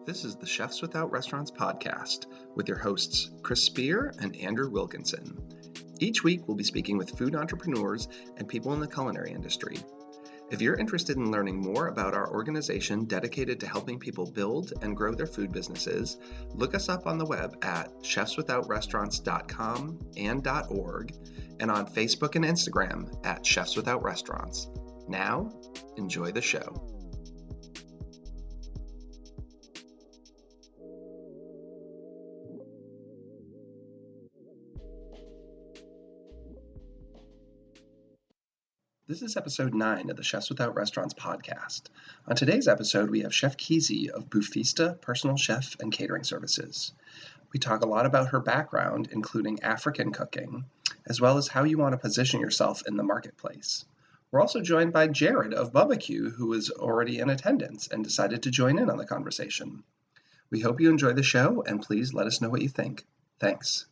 This is the Chefs Without Restaurants podcast with your hosts, Chris Spear and Andrew Wilkinson. Each week, we'll be speaking with food entrepreneurs and people in the culinary industry. If you're interested in learning more about our organization dedicated to helping people build and grow their food businesses, look us up on the web at chefswithoutrestaurants.com and .org, and on Facebook and Instagram at Chefs Without Restaurants. Now, enjoy the show. This is episode 9 of the Chefs Without Restaurants podcast. On today's episode, we have Chef Kizi of Bouffista Personal Chef and Catering Services. We talk a lot about her background, including African cooking, as well as how you want to position yourself in the marketplace. We're also joined by Jerrod of Bub-B-Que, who was already in attendance and decided to join in on the conversation. We hope you enjoy the show, and please let us know what you think. Thanks.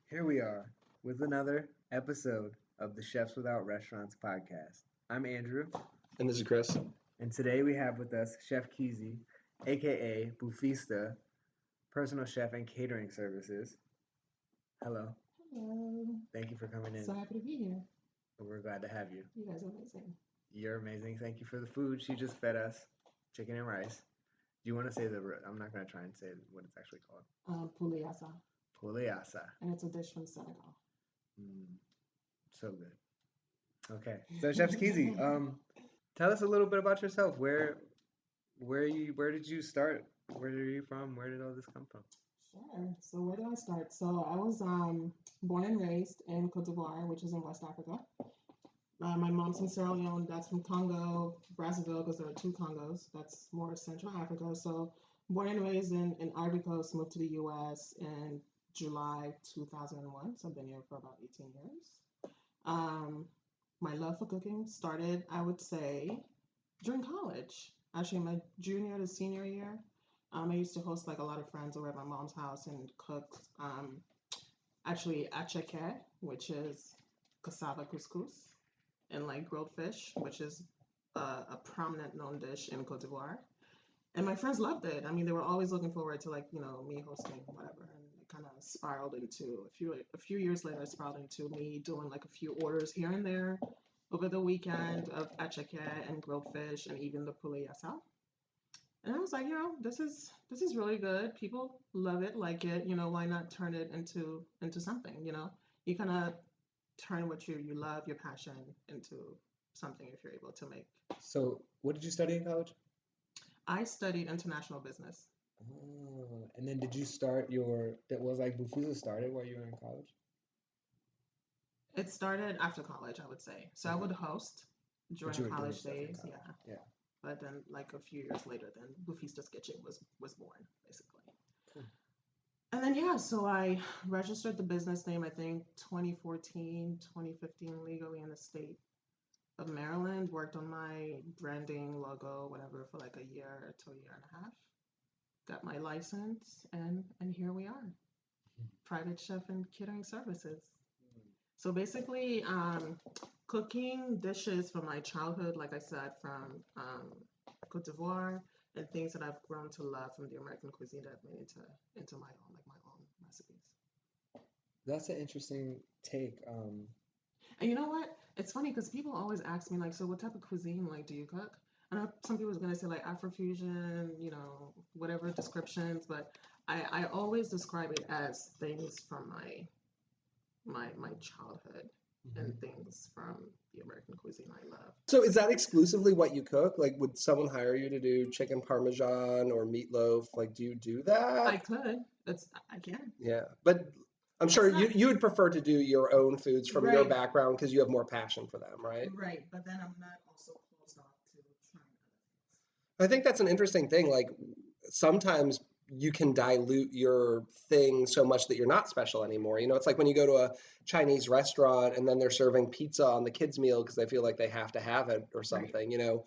Here we are with another episode of the Chefs Without Restaurants podcast. I'm Andrew. And this is Chris. And today we have with us Chef Kizi, aka Bouffista, Personal Chef and Catering Services. Hello. Hello. Thank you for coming in. So happy to be here. We're glad to have you. You guys are amazing. You're amazing. Thank you for the food. She just fed us chicken and rice. Do you want to say I'm not going to try and say what it's actually called. Poulet-asa. Poulet-asa. And it's a dish from Senegal. So good. Okay. So Chef Kizi, tell us a little bit about yourself. Where did you start? Where are you from? Where did all this come from? Sure. So where do I start? So I was born and raised in Côte d'Ivoire, which is in West Africa. My mom's from Sierra Leone. Dad's from Congo Brazzaville, because there are two Congos. That's more Central Africa. So born and raised in Ivory Coast, moved to the U.S. in July 2001. So I've been here for about 18 years. My love for cooking started, I would say, during college. Actually, my junior to senior year, I used to host like a lot of friends over at my mom's house and cook actually Bub-B-Que, which is cassava couscous, and like grilled fish, which is a prominent known dish in Côte d'Ivoire. And my friends loved it. I mean, they were always looking forward to me hosting whatever. And it kind of spiraled into a few years later. It spiraled into me doing like a few orders here and there over the weekend of Bub-B-Que and grilled fish and even the poulet-asa. And I was like, this is really good. People love it, like it. Why not turn it into something? You kind of turn what you love, your passion, into something if you're able to make. So, what did you study in college? I studied international business. Oh, and then did you start Bouffista started while you were in college? It started after college, I would say. So I would host during college days, yeah. But then, like a few years later, then Bouffista's Kitchen was born, basically. Cool. And then, so I registered the business name, I think, 2014, 2015, legally in the state of Maryland. Worked on my branding, logo, whatever, for like a year to a year and a half. Got my license, and here we are. Private chef and catering services. So basically, cooking dishes from my childhood, like I said, from Côte d'Ivoire, and things that I've grown to love from the American cuisine that I've made into my own recipes. That's an interesting take. And you know what? It's funny because people always ask me, so what type of cuisine, do you cook? I know some people are going to say, Afrofusion, whatever descriptions, but I always describe it as things from my childhood and things from the American cuisine I love. So is that exclusively what you cook? Would someone hire you to do chicken parmesan or meatloaf? Do you do that? I could. I can. Yeah, but I'm sure you would prefer to do your own foods from your background because you have more passion for them, right? Right, but then I'm not also closed off to trying other things. I think that's an interesting thing. Sometimes you can dilute your thing so much that you're not special anymore. It's like when you go to a Chinese restaurant and then they're serving pizza on the kids' meal because they feel like they have to have it or something, right.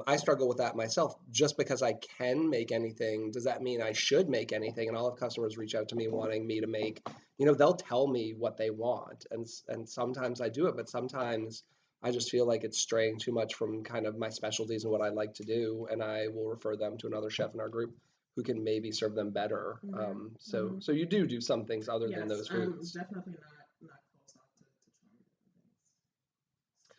I struggle with that myself. Just because I can make anything, does that mean I should make anything? And all of customers reach out to me wanting me to make, they'll tell me what they want. And sometimes I do it, but sometimes I just feel like it's straying too much from kind of my specialties and what I like to do, and I will refer them to another chef in our group who can maybe serve them better. So you do some things other than Yes, those I'm foods. definitely not closed off to trying different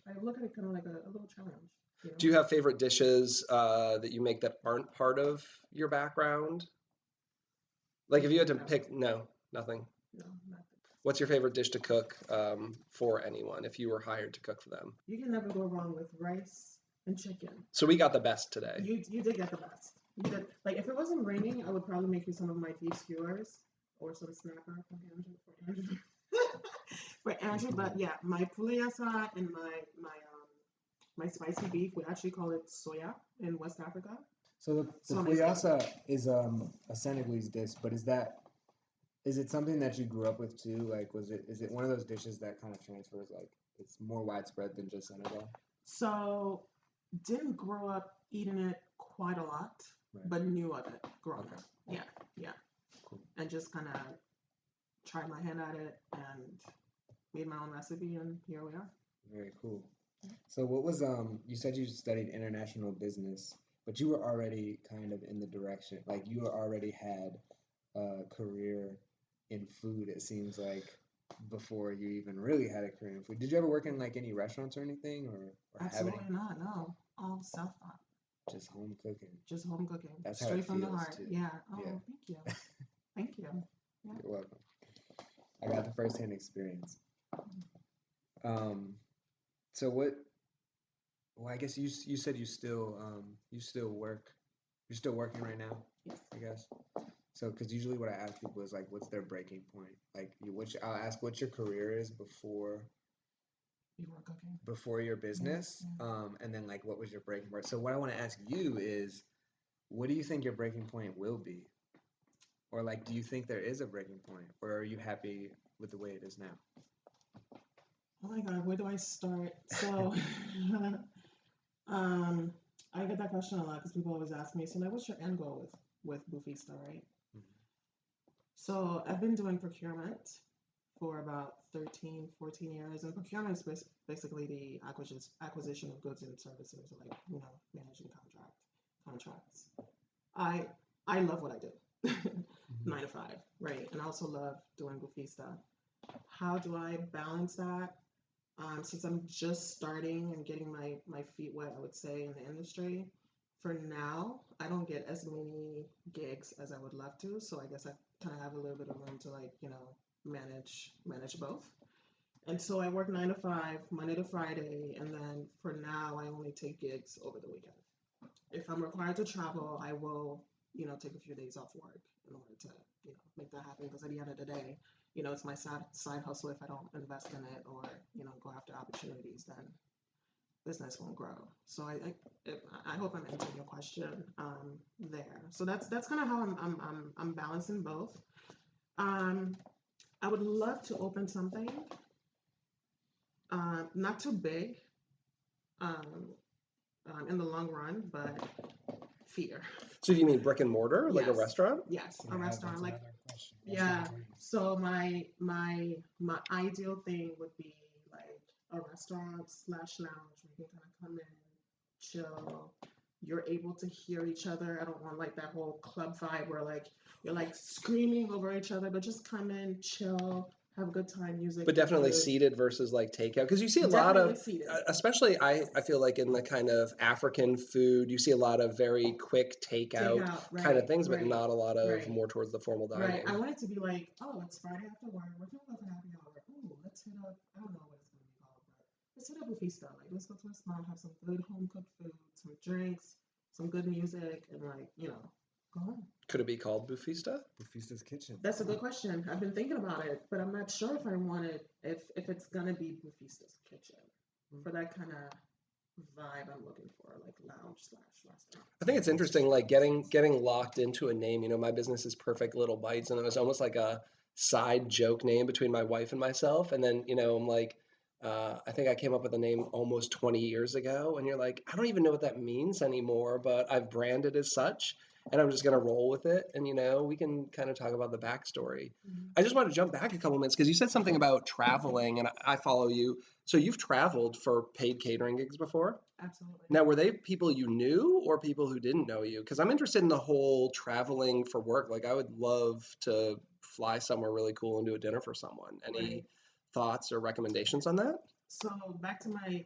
things. I look at it kind of like a little challenge, you know? Do you have favorite dishes that you make that aren't part of your background? Like if you had to No. pick, no, nothing. No, nothing. What's your favorite dish to cook for anyone if you were hired to cook for them? You can never go wrong with rice and chicken. So we got the best today. You did get the best. You did. Like if it wasn't raining, I would probably make you some of my beef skewers or some snapper for Andrew. For Andrew, but yeah, my poulet assad and my spicy beef, we actually call it soya in West Africa. So the So fuyasa is a Senegalese dish, but is it something that you grew up with too? Like, is it one of those dishes that kind of transfers, like it's more widespread than just Senegal? So didn't grow up eating it quite a lot, Right. but knew of it growing Okay. up. Yeah, yeah. Cool. And just kind of tried my hand at it and made my own recipe, and here we are. Very cool. So what was you said you studied international business, but you were already kind of in the direction, like you already had a career in food, it seems like, before you even really had a career in food. Did you ever work in like any restaurants or anything, or have Absolutely any? not. No, all self-taught, Just home cooking. just home cooking, That's how straight it from the feels heart. too. Yeah. Oh, Yeah. thank you, thank you. Yeah. You're welcome. I got the first-hand experience. So what? Well, I guess you said you still work. You're still working right now, Yes. I guess. So, because usually what I ask people is like, what's their breaking point? Like, I'll ask what your career is before Before cooking. your business, Yeah. and then like, what was your breaking point? So, what I want to ask you is, what do you think your breaking point will be? Or like, do you think there is a breaking point, or are you happy with the way it is now? Oh my God, where do I start? So, I get that question a lot because people always ask me, so like, what's your end goal with Bouffista, right? Mhm. So I've been doing procurement for about 13, 14 years, and procurement is basically the acquisition of goods and services, like, you know, managing contracts. I love what I do, 9 to 5, right? And I also love doing Bouffista. How do I balance that? Since I'm just starting and getting my feet wet, I would say, in the industry, for now, I don't get as many gigs as I would love to. So I guess I kind of have a little bit of room to, like, you know, manage both. And so I work 9 to 5, Monday to Friday, and then for now, I only take gigs over the weekend. If I'm required to travel, I will, you know, take a few days off work in order to, you know, make that happen. Because at the end of the day, you know, it's my side hustle. If I don't invest in it or, you know, go after opportunities, then business won't grow. So I hope I'm answering your question there. So that's kind of how I'm balancing both. I would love to open something, not too big, in the long run, but fear. So do you mean brick and mortar, like a Yes. restaurant? Yes, Yeah, a that's restaurant. Like, another question. yeah. Restaurant dreams. So my ideal thing would be like a restaurant / lounge where you can kind of come in, chill. You're able to hear each other. I don't want like that whole club vibe where like you're like screaming over each other, but just come in, chill, have a good time, music. But definitely food. seated versus like takeout, because you see a lot Definitely of, seated. especially I feel like in the kind of African food, you see a lot of very quick takeout Takeout, kind of right, things, but right, not a lot of right. more towards the formal Right. dining. I want it to be like, oh, it's Friday after work. We're gonna go for happy hour. Ooh, let's hit up. I don't know what it's gonna be called, but let's hit up Bouffista. Like, let's go to a spot, have some good home cooked food, some drinks, some good music, and like, you know, go home. Could it be called Bouffista? Boufista's Kitchen. That's a good question. I've been thinking about it, but I'm not sure if I want it if it's gonna be Boufista's Kitchen for that kind of vibe I'm looking for, like lounge / restaurant. I think it's interesting, like getting locked into a name. You know, my business is Perfect Little Bites, and it was almost like a side joke name between my wife and myself. And then, you know, I'm like, I think I came up with a name almost 20 years ago, and you're like, I don't even know what that means anymore, but I've branded as such. and I'm just going to roll with it. And, we can kind of talk about the backstory. I just want to jump back a couple minutes because you said something about traveling, and I follow you. So you've traveled for paid catering gigs before? Absolutely. Now, were they people you knew or people who didn't know you? Because I'm interested in the whole traveling for work. Like, I would love to fly somewhere really cool and do a dinner for someone. Any thoughts or recommendations on that? So back to my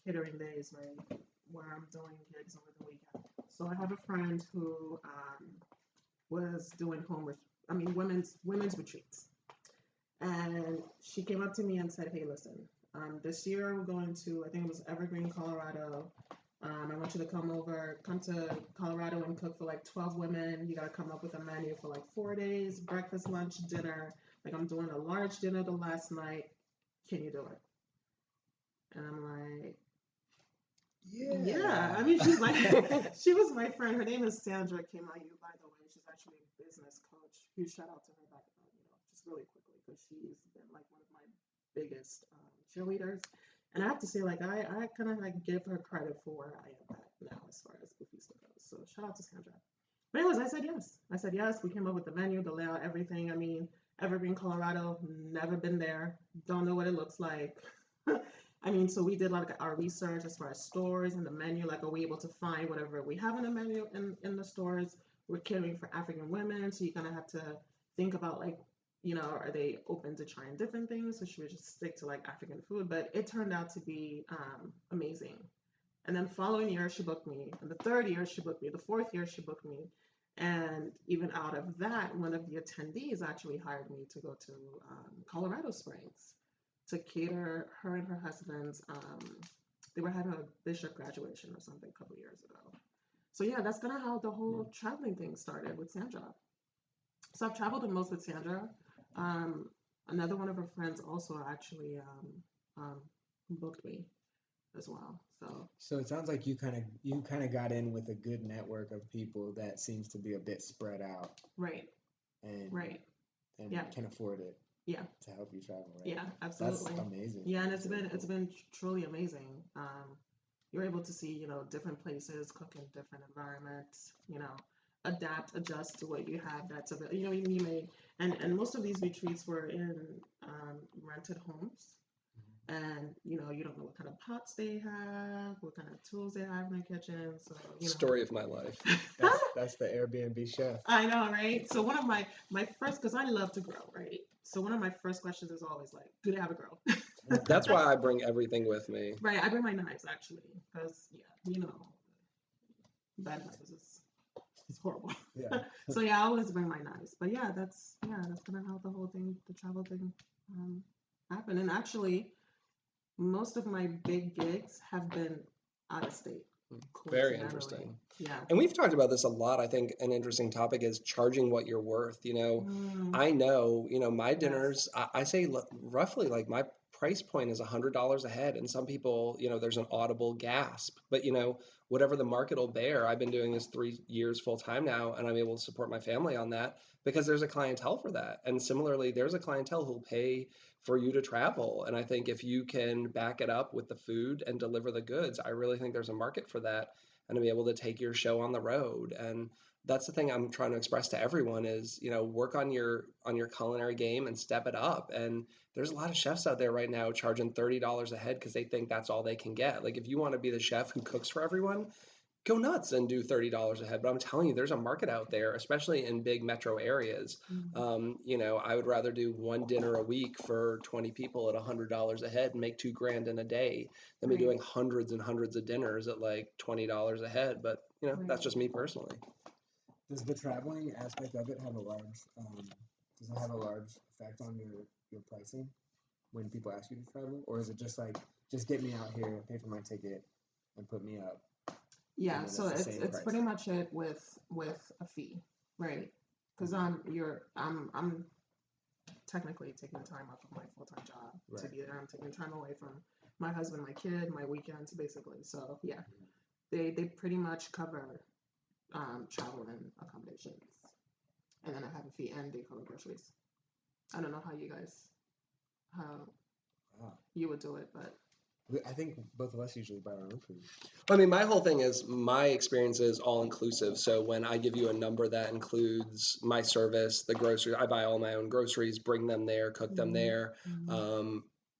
catering days, right, where I'm doing gigs over the weekend. So I have a friend who was doing women's retreats, and she came up to me and said, "Hey, listen, this year we're going to, I think it was Evergreen, Colorado. I want you to come to Colorado and cook for like 12 women. You got to come up with a menu for like 4 days, breakfast, lunch, dinner. Like I'm doing a large dinner the last night. Can you do it?" And I'm like, yeah. I mean, she's like, she was my friend. Her name is Sandra Kemayu, by the way. She's actually a business coach. Huge shout out to her back, just really quickly, because she's been like one of my biggest cheerleaders. And I have to say, like, I kind of like give her credit for where I am at now as far as Bouffista goes. So shout out to Sandra. But anyways, I said yes. We came up with the menu, the layout, everything. I mean, Evergreen, Colorado, never been there. Don't know what it looks like. I mean, so we did like our research as far as stores and the menu. Like, are we able to find whatever we have in the menu in the stores? We're catering for African women, so you kind of have to think about like, are they open to trying different things? So should we just stick to like African food? But it turned out to be amazing. And then following year, she booked me. And the third year, she booked me. The fourth year, she booked me. And even out of that, one of the attendees actually hired me to go to Colorado Springs to cater her and her husband's. They were having a bishop graduation or something a couple years ago. So yeah, that's kind of how the whole traveling thing started with Sandra. So I've traveled the most with Sandra. Another one of her friends also actually booked me as well. So it sounds like you kind of got in with a good network of people that seems to be a bit spread out. Right. And can afford it. Yeah. To help you travel, right? Yeah, absolutely. That's amazing. Yeah, and it's been truly amazing. You're able to see, different places, cook in different environments, adapt, adjust to what you have that's available. You may, and most of these retreats were in rented homes. And you don't know what kind of pots they have, what kind of tools they have in the kitchen. So Story of my life. That's the Airbnb chef. I know, right? So one of my first, because I love to grill, right? So one of my first questions is always like, do they have a grill? That's why I bring everything with me. Right, I bring my knives actually, because bad knives is horrible. Yeah. So yeah, I always bring my knives. But yeah, that's kind of how the whole thing, the travel thing, happened. And actually, most of my big gigs have been out of state. Very interesting. Yeah. And we've talked about this a lot. I think an interesting topic is charging what you're worth. I know, my dinners, I say roughly like my price point is $100 a head. And some people, there's an audible gasp. But, whatever the market will bear, I've been doing this 3 years full time now, and I'm able to support my family on that because there's a clientele for that. And similarly, there's a clientele who'll pay for you to travel. And I think if you can back it up with the food and deliver the goods, I really think there's a market for that, and to be able to take your show on the road. And that's the thing I'm trying to express to everyone is, work on your culinary game and step it up. And there's a lot of chefs out there right now charging $30 a head because they think that's all they can get. Like, if you want to be the chef who cooks for everyone, go nuts and do $30 a head. But I'm telling you, there's a market out there, especially in big metro areas. I would rather do one dinner a week for 20 people at $100 a head and make $2,000 in a day than be doing hundreds and hundreds of dinners at like $20 a head. But that's just me personally. Does the traveling aspect of it have a large effect on your pricing when people ask you to travel, or is it just like, just get me out here, pay for my ticket, and put me up? Yeah, so it's pretty much it with a fee, right? Because I'm technically taking time off of my full-time job to be there. I'm taking time away from my husband, my kid, my weekends, basically. So yeah, they pretty much cover travel and accommodations, and then I have a fee and they cover groceries. I don't know how you would do it, but I think both of us usually buy our own food. I mean, my whole thing is my experience is all inclusive. So when I give you a number that includes my service, the grocery, I buy all my own groceries, bring them there, cook them there.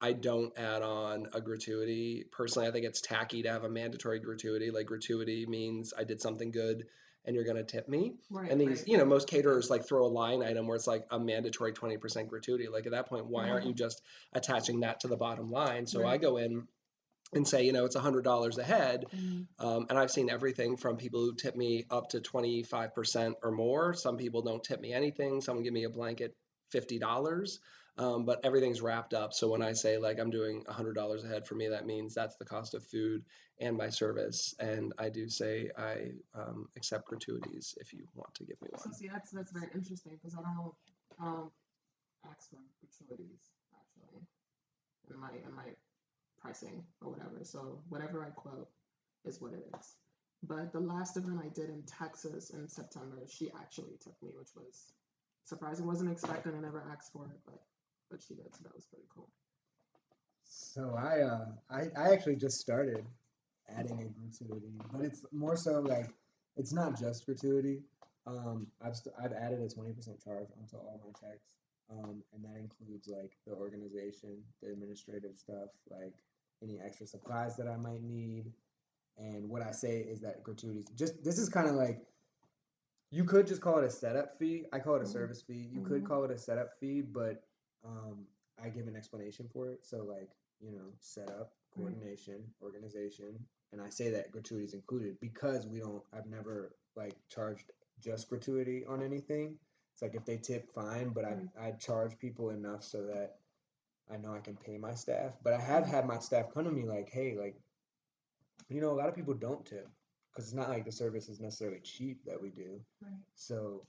I don't add on a gratuity. Personally, I think it's tacky to have a mandatory gratuity. Like gratuity means I did something good and you're going to tip me. Right, And these, right. you know, most caterers like throw a line item where it's like a mandatory 20% gratuity. Like at that point, why aren't you just attaching that to the bottom line? So I Right. go in and say, you know, it's $100 a head. And I've seen everything from people who tip me up to 25% or more. Some people don't tip me anything. Some give me a blanket $50. But everything's wrapped up. So when I say like I'm doing $100 a head, for me, that means that's the cost of food and my service. And I do say I accept gratuities if you want to give me So one. see, that's very interesting because I don't ask for gratuities actually in my pricing or whatever. So whatever I quote is what it is. But the last event I did in Texas in September, she actually took me, which was surprising. Wasn't expecting. I never asked for it, but she did. So that was pretty cool. So I actually just started adding a gratuity, but it's more so like it's not just gratuity. I've added a 20% charge onto all my checks, and that includes like the organization, the administrative stuff, like any extra supplies that I might need. And what I say is that gratuities just this is kind of like you could just call it a setup fee. I call it a service fee. You could call it a setup fee, but I give an explanation for it. So like, you know, setup, coordination, organization, and I say that gratuity is included because I've never like charged just gratuity on anything. It's like if they tip, fine, but I charge people enough so that I know I can pay my staff. But I have had my staff come to me like, hey, like, you know, a lot of people don't tip because it's not like the service is necessarily cheap that we do. Right. So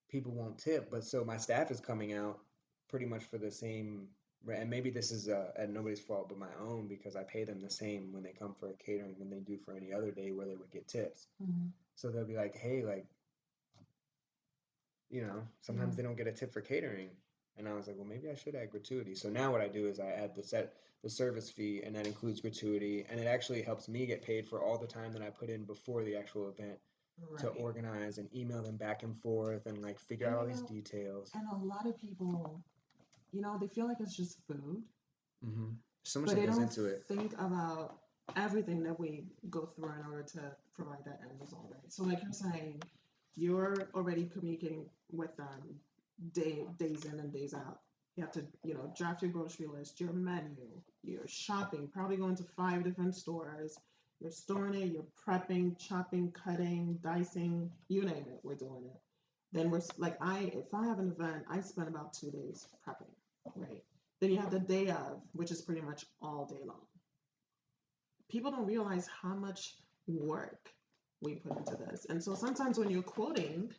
people won't tip. But so my staff is coming out pretty much for the same, and maybe this is at nobody's fault but my own because I pay them the same when they come for a catering than they do for any other day where they would get tips. So they'll be like, hey, like, you know, sometimes they don't get a tip for catering. And I was like, well, maybe I should add gratuity. So now what I do is I add the service fee, and that includes gratuity, and it actually helps me get paid for all the time that I put in before the actual event to organize and email them back and forth and like figure out all these details. And a lot of people, you know, they feel like it's just food, So much but that they goes don't into it. think about everything that we go through in order to provide that end result, right? So like you're saying, you're already communicating with them days in and days out. You have to, you know, draft your grocery list, your menu, you're shopping, probably going to 5 different stores. You're storing it, you're prepping, chopping, cutting, dicing, you name it, we're doing it. Then we're like, if I have an event, I spend about 2 days prepping, right? Then you have the day of, which is pretty much all day long. People don't realize how much work we put into this. And so sometimes when you're quoting,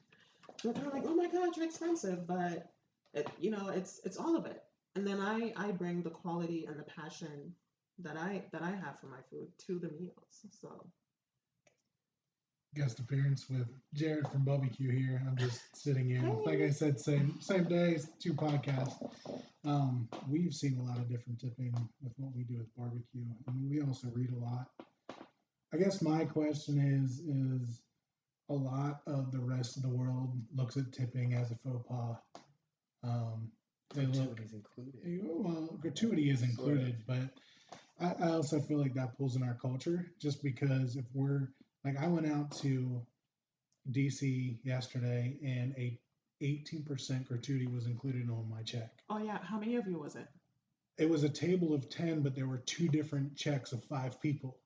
they're kind of like, oh my God, you're expensive, but you know, it's all of it. And then I bring the quality and the passion that I have for my food to the meals. So guest appearance with Jerrod from Bub-B-Que here. I'm just sitting in. Like I said, same day, 2 podcasts. We've seen a lot of different tipping with what we do with barbecue. I mean, we also read a lot. I guess my question is a lot of the rest of the world looks at tipping as a faux pas. Gratuity is included. Well, gratuity is included, but I also feel like that pulls in our culture just because if we're like I went out to DC yesterday and a 18% gratuity was included on my check. Oh yeah, how many of you was it? It was a table of 10, but there were 2 different checks of 5 people.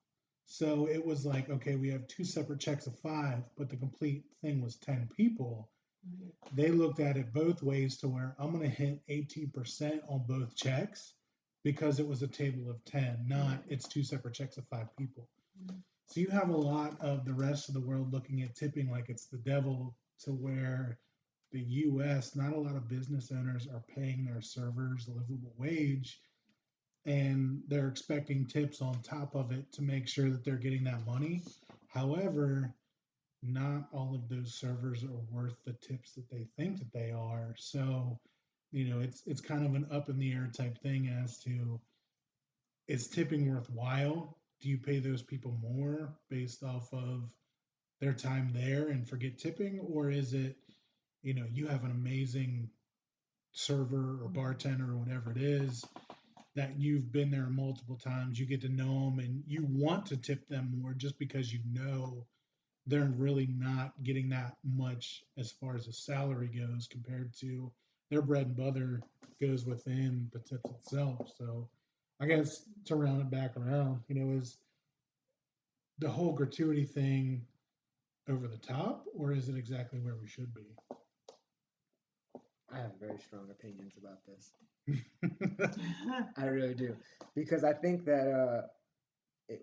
So it was like, okay, we have 2 separate checks of 5, but the complete thing was 10 people. They looked at it both ways to where I'm going to hit 18% on both checks because it was a table of 10, not it's 2 separate checks of 5 people. So you have a lot of the rest of the world looking at tipping like it's the devil to where the U.S., not a lot of business owners are paying their servers a livable wage, and they're expecting tips on top of it to make sure that they're getting that money. However, not all of those servers are worth the tips that they think that they are. So, you know, it's kind of an up in the air type thing as to is tipping worthwhile? Do you pay those people more based off of their time there and forget tipping? Or is it, you have an amazing server or bartender or whatever it is that you've been there multiple times, you get to know them and you want to tip them more just because they're really not getting that much as far as the salary goes compared to their bread and butter goes within the tips itself. So I guess to round it back around, is the whole gratuity thing over the top, or is it exactly where we should be? I have very strong opinions about this. I really do, because I think that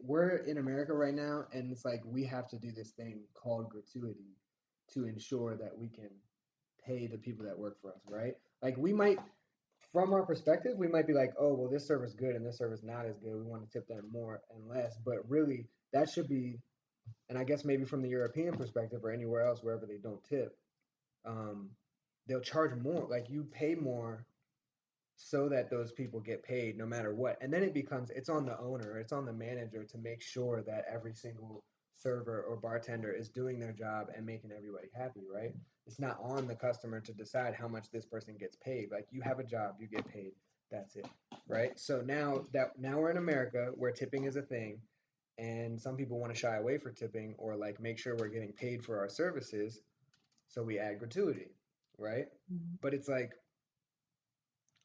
we're in America right now, and it's like we have to do this thing called gratuity to ensure that we can pay the people that work for us, right? Like we might, from our perspective, we might be like, oh, well, this server's good and this server's not as good. We want to tip them more and less, but really that should be, and I guess maybe from the European perspective or anywhere else wherever they don't tip, they'll charge more. Like you pay more so that those people get paid no matter what. And then it's on the owner, it's on the manager to make sure that every single server or bartender is doing their job and making everybody happy, right? It's not on the customer to decide how much this person gets paid. Like you have a job, you get paid, that's it, right? So now we're in America where tipping is a thing, and some people want to shy away from tipping or like make sure we're getting paid for our services, so we add gratuity, right? Mm-hmm. But it's like,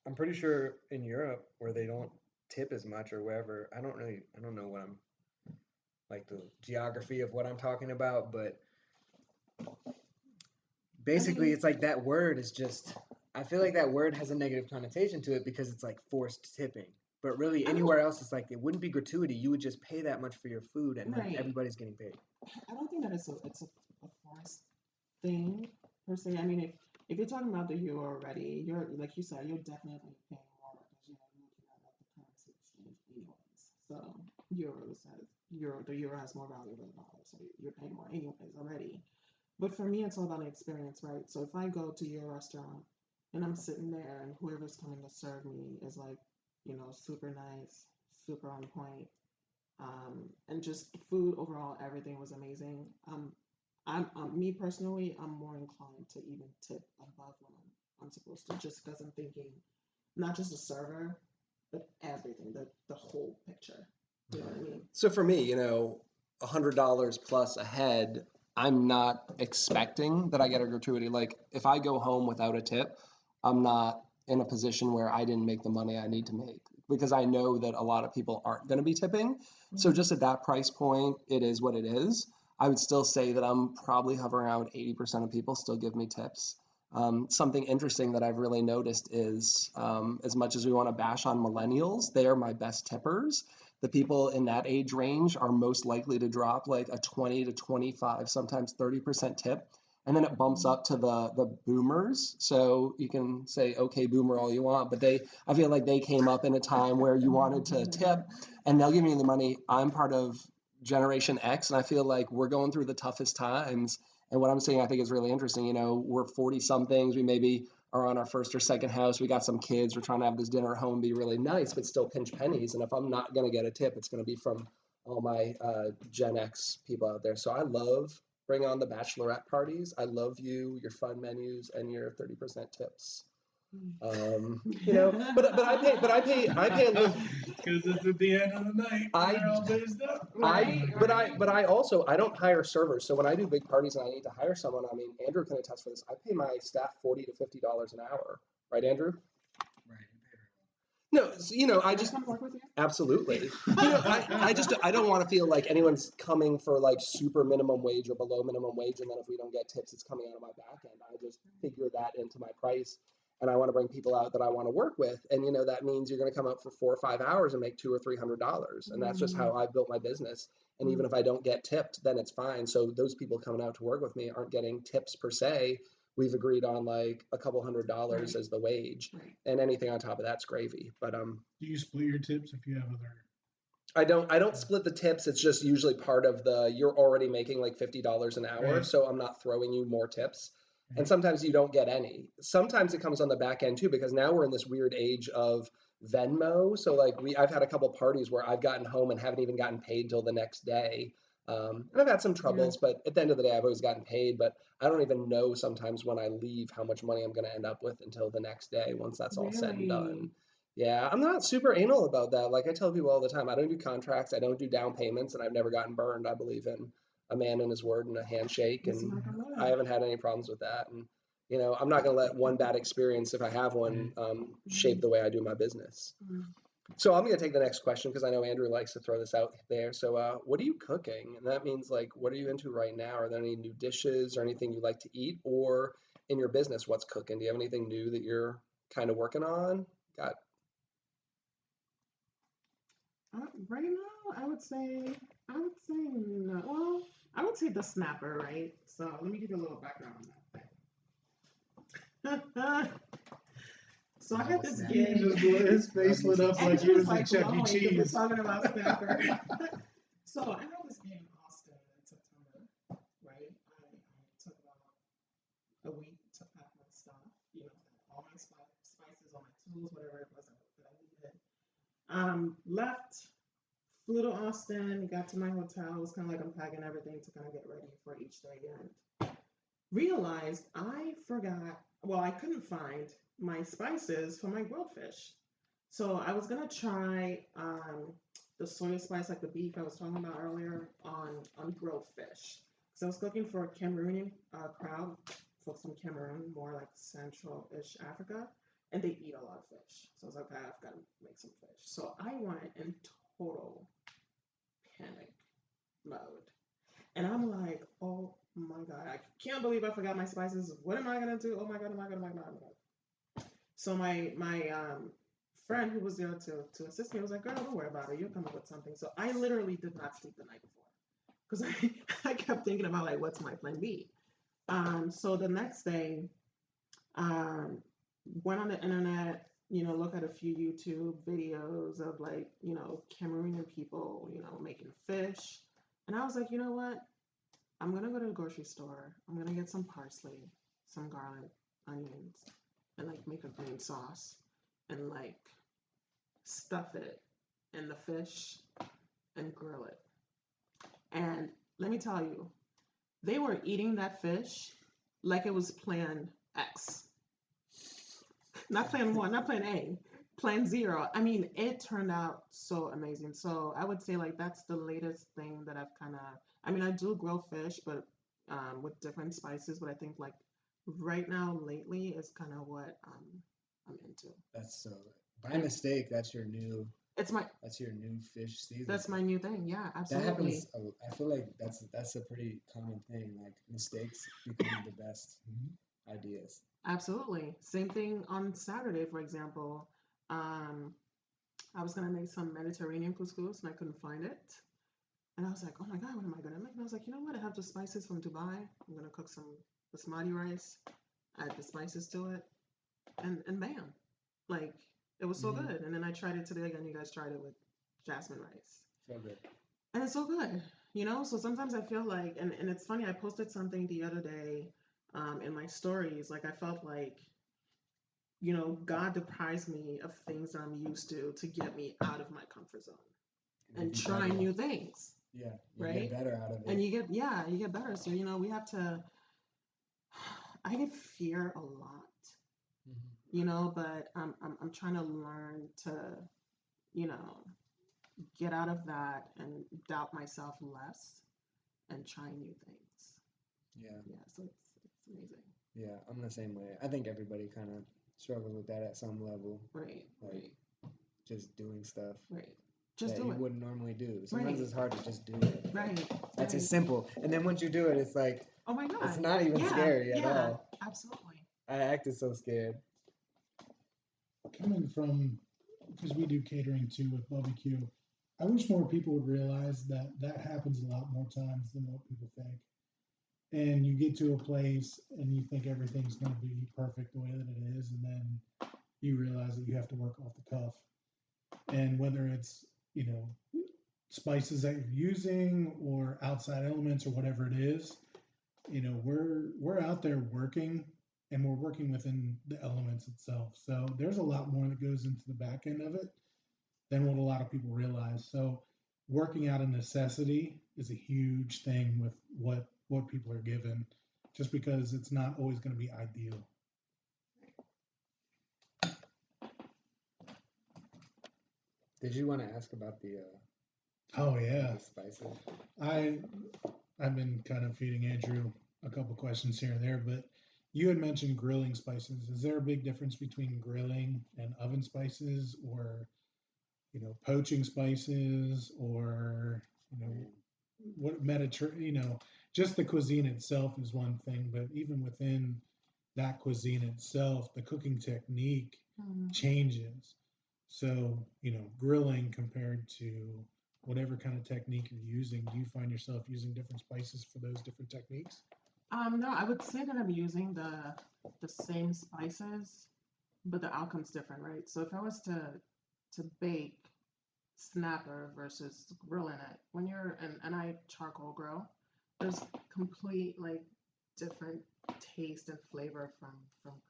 I'm pretty sure in Europe where they don't tip as much or wherever, I don't know what I'm, like the geography of what I'm talking about, but basically it's like that word is just, I feel like that word has a negative connotation to it because it's like forced tipping. But really anywhere else it's like it wouldn't be gratuity. You would just pay that much for your food and then everybody's getting paid. I don't think that it's a forced thing per se. I mean, if you're talking about the euro already, you're like you said, you're definitely paying more because you're looking at like the currency exchange anyways. So the euro has more value than the dollar, so you're paying more anyways already. But for me, it's all about an experience, right? So if I go to your restaurant and I'm sitting there and whoever's coming to serve me is like, super nice, super on point, and just food overall, everything was amazing. I'm me personally, I'm more inclined to even tip above what I'm supposed to, just because I'm thinking not just the server, but everything, the whole picture. You know what I mean? So for me, $100 plus a head, I'm not expecting that I get a gratuity. Like if I go home without a tip, I'm not in a position where I didn't make the money I need to make, because I know that a lot of people aren't going to be tipping. Mm-hmm. So just at that price point, it is what it is. I would still say that I'm probably hovering around 80% of people still give me tips. Something interesting that I've really noticed is as much as we want to bash on millennials, they are my best tippers. The people in that age range are most likely to drop like a 20 to 25, sometimes 30% tip. And then it bumps up to the boomers. So you can say, okay, boomer all you want, but I feel like they came up in a time where you wanted to tip and they'll give me the money. I'm part of Generation X, and I feel like we're going through the toughest times. And what I'm saying, I think is really interesting. We're 40 somethings. We maybe are on our first or second house. We got some kids. We're trying to have this dinner at home be really nice, but still pinch pennies. And if I'm not going to get a tip, it's going to be from all my Gen X people out there. So I love bring on the bachelorette parties. I love your fun menus and your 30% tips. But I pay a little because it's at the end of the night. But I don't hire servers. So when I do big parties and I need to hire someone, I mean, Andrew can attest for this. I pay my staff $40 to $50 an hour, right, Andrew? Right. No, I just absolutely. I don't want to feel like anyone's coming for like super minimum wage or below minimum wage, and then if we don't get tips, it's coming out of my back end. I just figure that into my price. And I want to bring people out that I want to work with. And, that means you're going to come out for 4 or 5 hours and make $200 or $300. And that's just how I built my business. And even if I don't get tipped, then it's fine. So those people coming out to work with me aren't getting tips per se. We've agreed on like a couple $100 as the wage, and anything on top of that's gravy. But do you split your tips if you have other? I don't split the tips. It's just usually part of you're already making like $50 an hour. Right. So I'm not throwing you more tips. And sometimes you don't get any. Sometimes it comes on the back end too, because now we're in this weird age of Venmo. So like I've had a couple parties where I've gotten home and haven't even gotten paid till the next day. And I've had some troubles, but at the end of the day, I've always gotten paid. But I don't even know sometimes when I leave how much money I'm going to end up with until the next day once that's all said and done. Really? Yeah, I'm not super anal about that. Like I tell people all the time, I don't do contracts, I don't do down payments, and I've never gotten burned. I believe in a man and his word and a handshake, It's and not gonna I work. haven't had any problems with that. And I'm not going to let one bad experience, if I have one, shape the way I do my business. Mm. So I'm going to take the next question because I know Andrew likes to throw this out there. So what are you cooking? And that means like, what are you into right now? Are there any new dishes or anything you like to eat? Or in your business, what's cooking? Do you have anything new that you're kind of working on? Got Right now, I would say no. Well, I would say the snapper, right? So let me give you a little background on that. So I had this gig. His face lit up like he Andrew's was at like Chuck E. glowing because we're Cheese. talking about snapper. So I had this gig in Austin in September, right? I took about a week to pack my stuff, all my spices, all my tools, whatever it was that I needed. Left, flew to Austin, got to my hotel, was kind of like unpacking everything to kind of get ready for each day, and realized I forgot, well, I couldn't find my spices for my grilled fish. So I was gonna try the soy spice, like the beef I was talking about earlier, on grilled fish. So I was looking for a Cameroonian crowd, folks from Cameroon, more like Central-ish Africa, and they eat a lot of fish. So I was like, okay, I've got to make some fish. So I went in total panic mode. And I'm like, oh my God, I can't believe I forgot my spices. What am I gonna do? Oh my God, oh my God, oh my God, oh my God. So my friend who was there to assist me was like, girl, don't worry about it. You'll come up with something. So I literally did not sleep the night before because I kept thinking about like, what's my plan B? So the next day, um, went on the internet, look at a few YouTube videos of like, Cameroonian people, making fish. And I was like, you know what? I'm going to go to the grocery store. I'm going to get some parsley, some garlic, onions, and like make a green sauce and like stuff it in the fish and grill it. And let me tell you, they were eating that fish like it was plan X. Not plan one, not plan A, plan zero. I mean, it turned out so amazing. So I would say like that's the latest thing that I've kind of, I mean, I do grill fish, but with different spices. But I think like right now, lately, is kind of what I'm into. That's so. By mistake, that's your new It's my fish season. That's my new thing. Yeah, That absolutely. happens. I feel like that's a pretty common thing. Like mistakes become the best ideas. Absolutely. Same thing on Saturday, for example. I was gonna make some Mediterranean couscous and I couldn't find it. And I was like, oh my God, what am I gonna make? And I was like, you know what? I have the spices from Dubai. I'm gonna cook some basmati rice, add the spices to it, and bam. Like it was so good. And then I tried it today again. You guys tried it with jasmine rice. So good. And it's so good, So sometimes I feel like, and it's funny, I posted something the other day in my stories. Like I felt like, God deprives me of things that I'm used to get me out of my comfort zone and try new things. Yeah, you right? get better out of it. And you get better. So, we have to, I get fear a lot, but I'm trying to learn to, get out of that and doubt myself less and try new things. Yeah. Yeah, so it's amazing. Yeah, I'm the same way. I think everybody kind of struggles with that at some level. Right. Just doing stuff. Right. Just that do you it. wouldn't normally do. Sometimes it's hard to just do it. Right. That's as simple. And then once you do it, it's like, oh my God, it's not even scary at all. Absolutely. I acted so scared. Coming from, because we do catering too with Bub-B-Que, I wish more people would realize that happens a lot more times than what people think. And you get to a place and you think everything's going to be perfect the way that it is, and then you realize that you have to work off the cuff. And whether it's, spices that you're using or outside elements or whatever it is, we're out there working and we're working within the elements itself. So there's a lot more that goes into the back end of it than what a lot of people realize. So working out a necessity is a huge thing with what people are given, just because it's not always going to be ideal. Did you want to ask about the Oh yeah, the spices? I've been kind of feeding Andrew a couple questions here and there, but you had mentioned grilling spices. Is there a big difference between grilling and oven spices, or poaching spices, or what Mediterranean? Just the cuisine itself is one thing, but even within that cuisine itself, the cooking technique changes. So, grilling compared to whatever kind of technique you're using, do you find yourself using different spices for those different techniques? No, I would say that I'm using the same spices, but the outcome's different, right? So if I was to bake snapper versus grilling it, when you're and I charcoal grill, there's complete like different taste and flavor from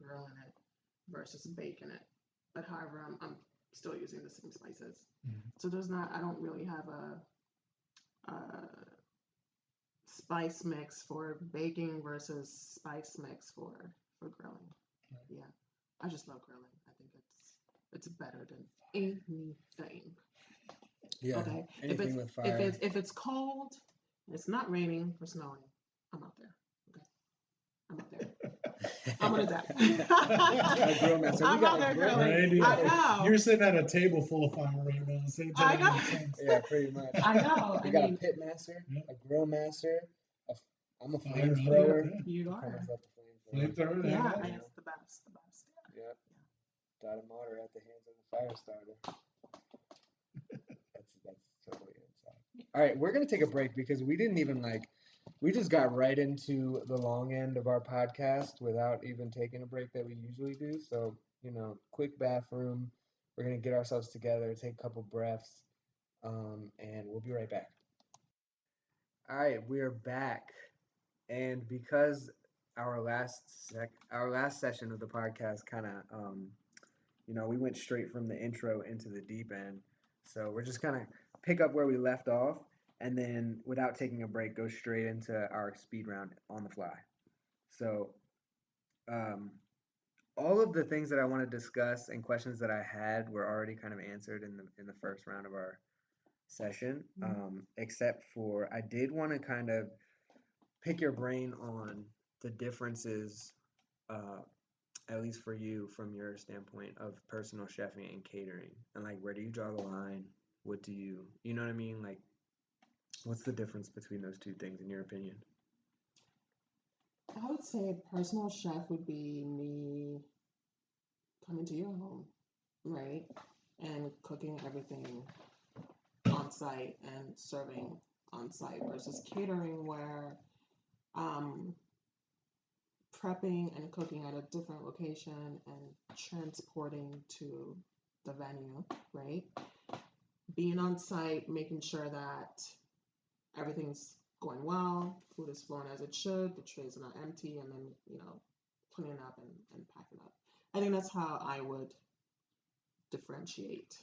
grilling it versus baking it. But however, I'm still using the same spices. So I don't really have a spice mix for baking versus spice mix for grilling. Right. Yeah, I just love grilling. I think it's better than anything. Yeah. Okay. Anything with fire. If it's cold, it's not raining or snowing, I'm out there. Okay, I'm out there. I'm gonna die. A grill master. I'm out there grilling. Right? I know. You're sitting at a table full of fire right now. So it I doesn't know. make sense. Yeah, pretty much. I know. We I got mean, a pit master, Yep. a grill master. I'm a Fire flamethrower. yeah. you Call are. myself a flamethrower. Flamethrower, Yeah, yeah. and it's the best. The best. Yeah. Yep. Dynamiter at the hands of the fire starter. That's totally inside. All right, we're gonna take a break because we didn't even we just got right into the long end of our podcast without even taking a break that we usually do. So, quick bathroom. We're gonna get ourselves together, take a couple breaths, and we'll be right back. All right, we're back, and because our last session of the podcast kind of we went straight from the intro into the deep end. So we're just gonna pick up where we left off, and then without taking a break, go straight into our speed round on the fly. So, all of the things that I want to discuss and questions that I had were already kind of answered in the first round of our session, except for I did want to kind of pick your brain on the differences, at least for you, from your standpoint of personal chefing and catering, and where do you draw the line? What do you know what I mean? What's the difference between those two things in your opinion? I would say personal chef would be me coming to your home, right? And cooking everything on site and serving on site versus catering where prepping and cooking at a different location and transporting to the venue, right? Being on site, making sure that everything's going well, food is flowing as it should, the trays are not empty, and then, cleaning up and packing up. I think that's how I would differentiate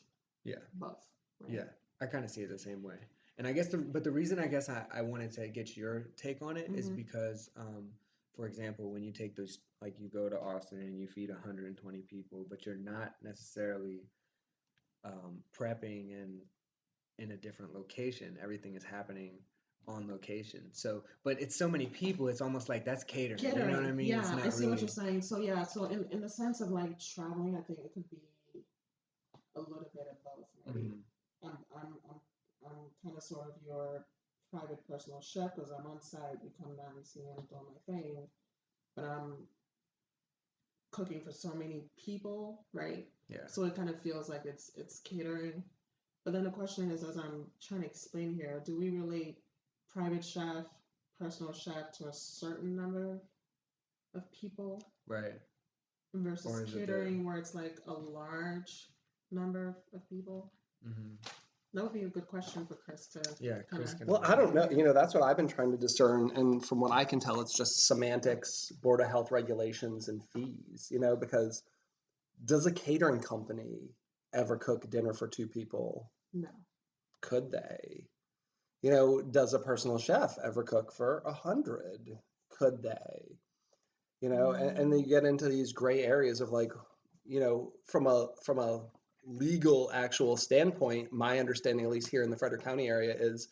both. Right? Yeah, I kind of see it the same way. And I guess the reason I wanted to get your take on it is because, for example, when you take those, you go to Austin and you feed 120 people, but you're not necessarily prepping and in a different location. Everything is happening on location. So, but it's so many people, it's almost like that's catering. You know what I mean? Yeah, it's not I see really... what you're saying. So yeah, so in the sense of traveling, I think it could be a little bit of both. Right? I'm kind of sort of your private personal chef because I'm on site. You come down and see me, I'm doing my thing, but I'm cooking for so many people, right? Yeah. So it kind of feels like it's catering. But then the question is, as I'm trying to explain here, do we relate private chef, personal chef to a certain number of people? Right. Versus catering where it's a large number of people? That would be a good question for Chris to Yeah, Chris kinda- can. Well, I don't know. You know, that's what I've been trying to discern. And from what I can tell, it's just semantics, Board of Health regulations, and fees, you know, because does a catering company ever cook dinner for 2 people? No. Could they? You know, does a personal chef ever cook for 100? Could they? You know, and then you get into these gray areas of like, you know, from a legal actual standpoint, my understanding, at least here in the Frederick County area, is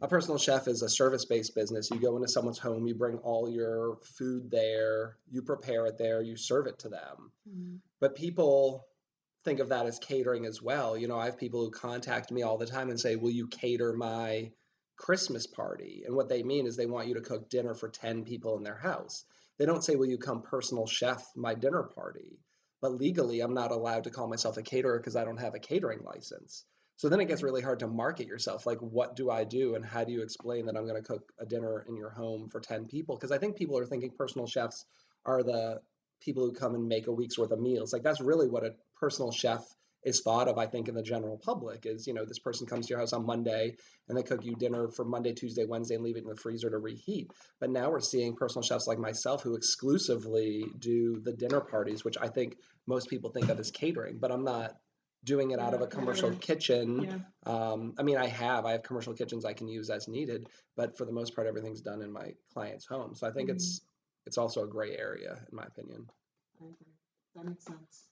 a personal chef is a service-based business. You go into someone's home, you bring all your food there, you prepare it there, you serve it to them. Mhm. But people think of that as catering as well. You know, I have people who contact me all the time and say, "Will you cater my Christmas party?" And what they mean is they want you to cook dinner for 10 people in their house. They don't say, "Will you come personal chef my dinner party?" But legally, I'm not allowed to call myself a caterer because I don't have a catering license. So then it gets really hard to market yourself. Like, what do I do? And how do you explain that I'm going to cook a dinner in your home for 10 people? Because I think people are thinking personal chefs are the people who come and make a week's worth of meals. Like, that's really what a personal chef is thought of, I think, in the general public is, you know, this person comes to your house on Monday and they cook you dinner for Monday, Tuesday, Wednesday, and leave it in the freezer to reheat. But now we're seeing personal chefs like myself who exclusively do the dinner parties, which I think most people think of as catering, but I'm not doing it out of a commercial kitchen. Yeah. I mean, I have commercial kitchens I can use as needed, but for the most part, everything's done in my client's home. So I think it's also a gray area, in my opinion. I agree. That makes sense.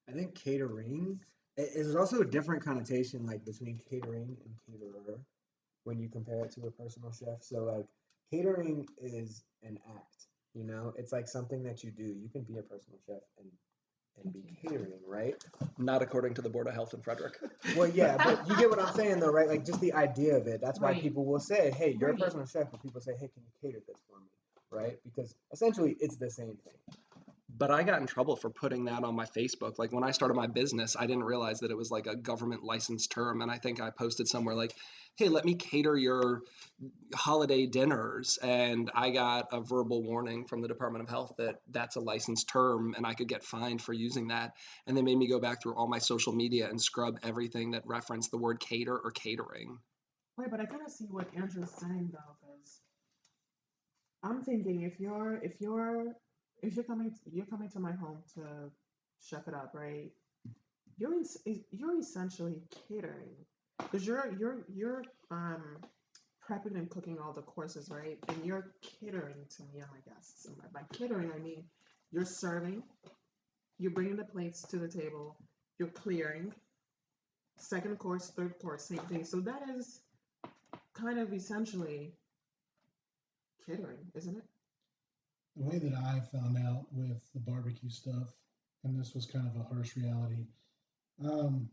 I think catering is also a different connotation, like between catering and caterer, when you compare it to a personal chef. So like catering is an act, you know, it's like something that you do. You can be a personal chef and be catering, right? Not according to the Board of Health in Frederick. Well, yeah, but you get what I'm saying, though, right? Like just the idea of it. That's why Right. people will say, "Hey, you're a Right. personal chef," but people say, "Hey, can you cater this for me?" Right? Because essentially, it's the same thing. But I got in trouble for putting that on my Facebook. Like when I started my business, I didn't realize that it was like a government licensed term. And I think I posted somewhere like, "Hey, let me cater your holiday dinners." And I got a verbal warning from the Department of Health that that's a licensed term and I could get fined for using that. And they made me go back through all my social media and scrub everything that referenced the word cater or catering. Right, but I kind of see what Andrew's saying though, because I'm thinking if you're coming to my home to chef it up, right? You're essentially catering because you're prepping and cooking all the courses, right? And you're catering to me and my guests. And by catering, I mean you're serving, you're bringing the plates to the table, you're clearing, second course, third course, same thing. So that is kind of essentially catering, isn't it? The way that I found out with the barbecue stuff, and this was kind of a harsh reality,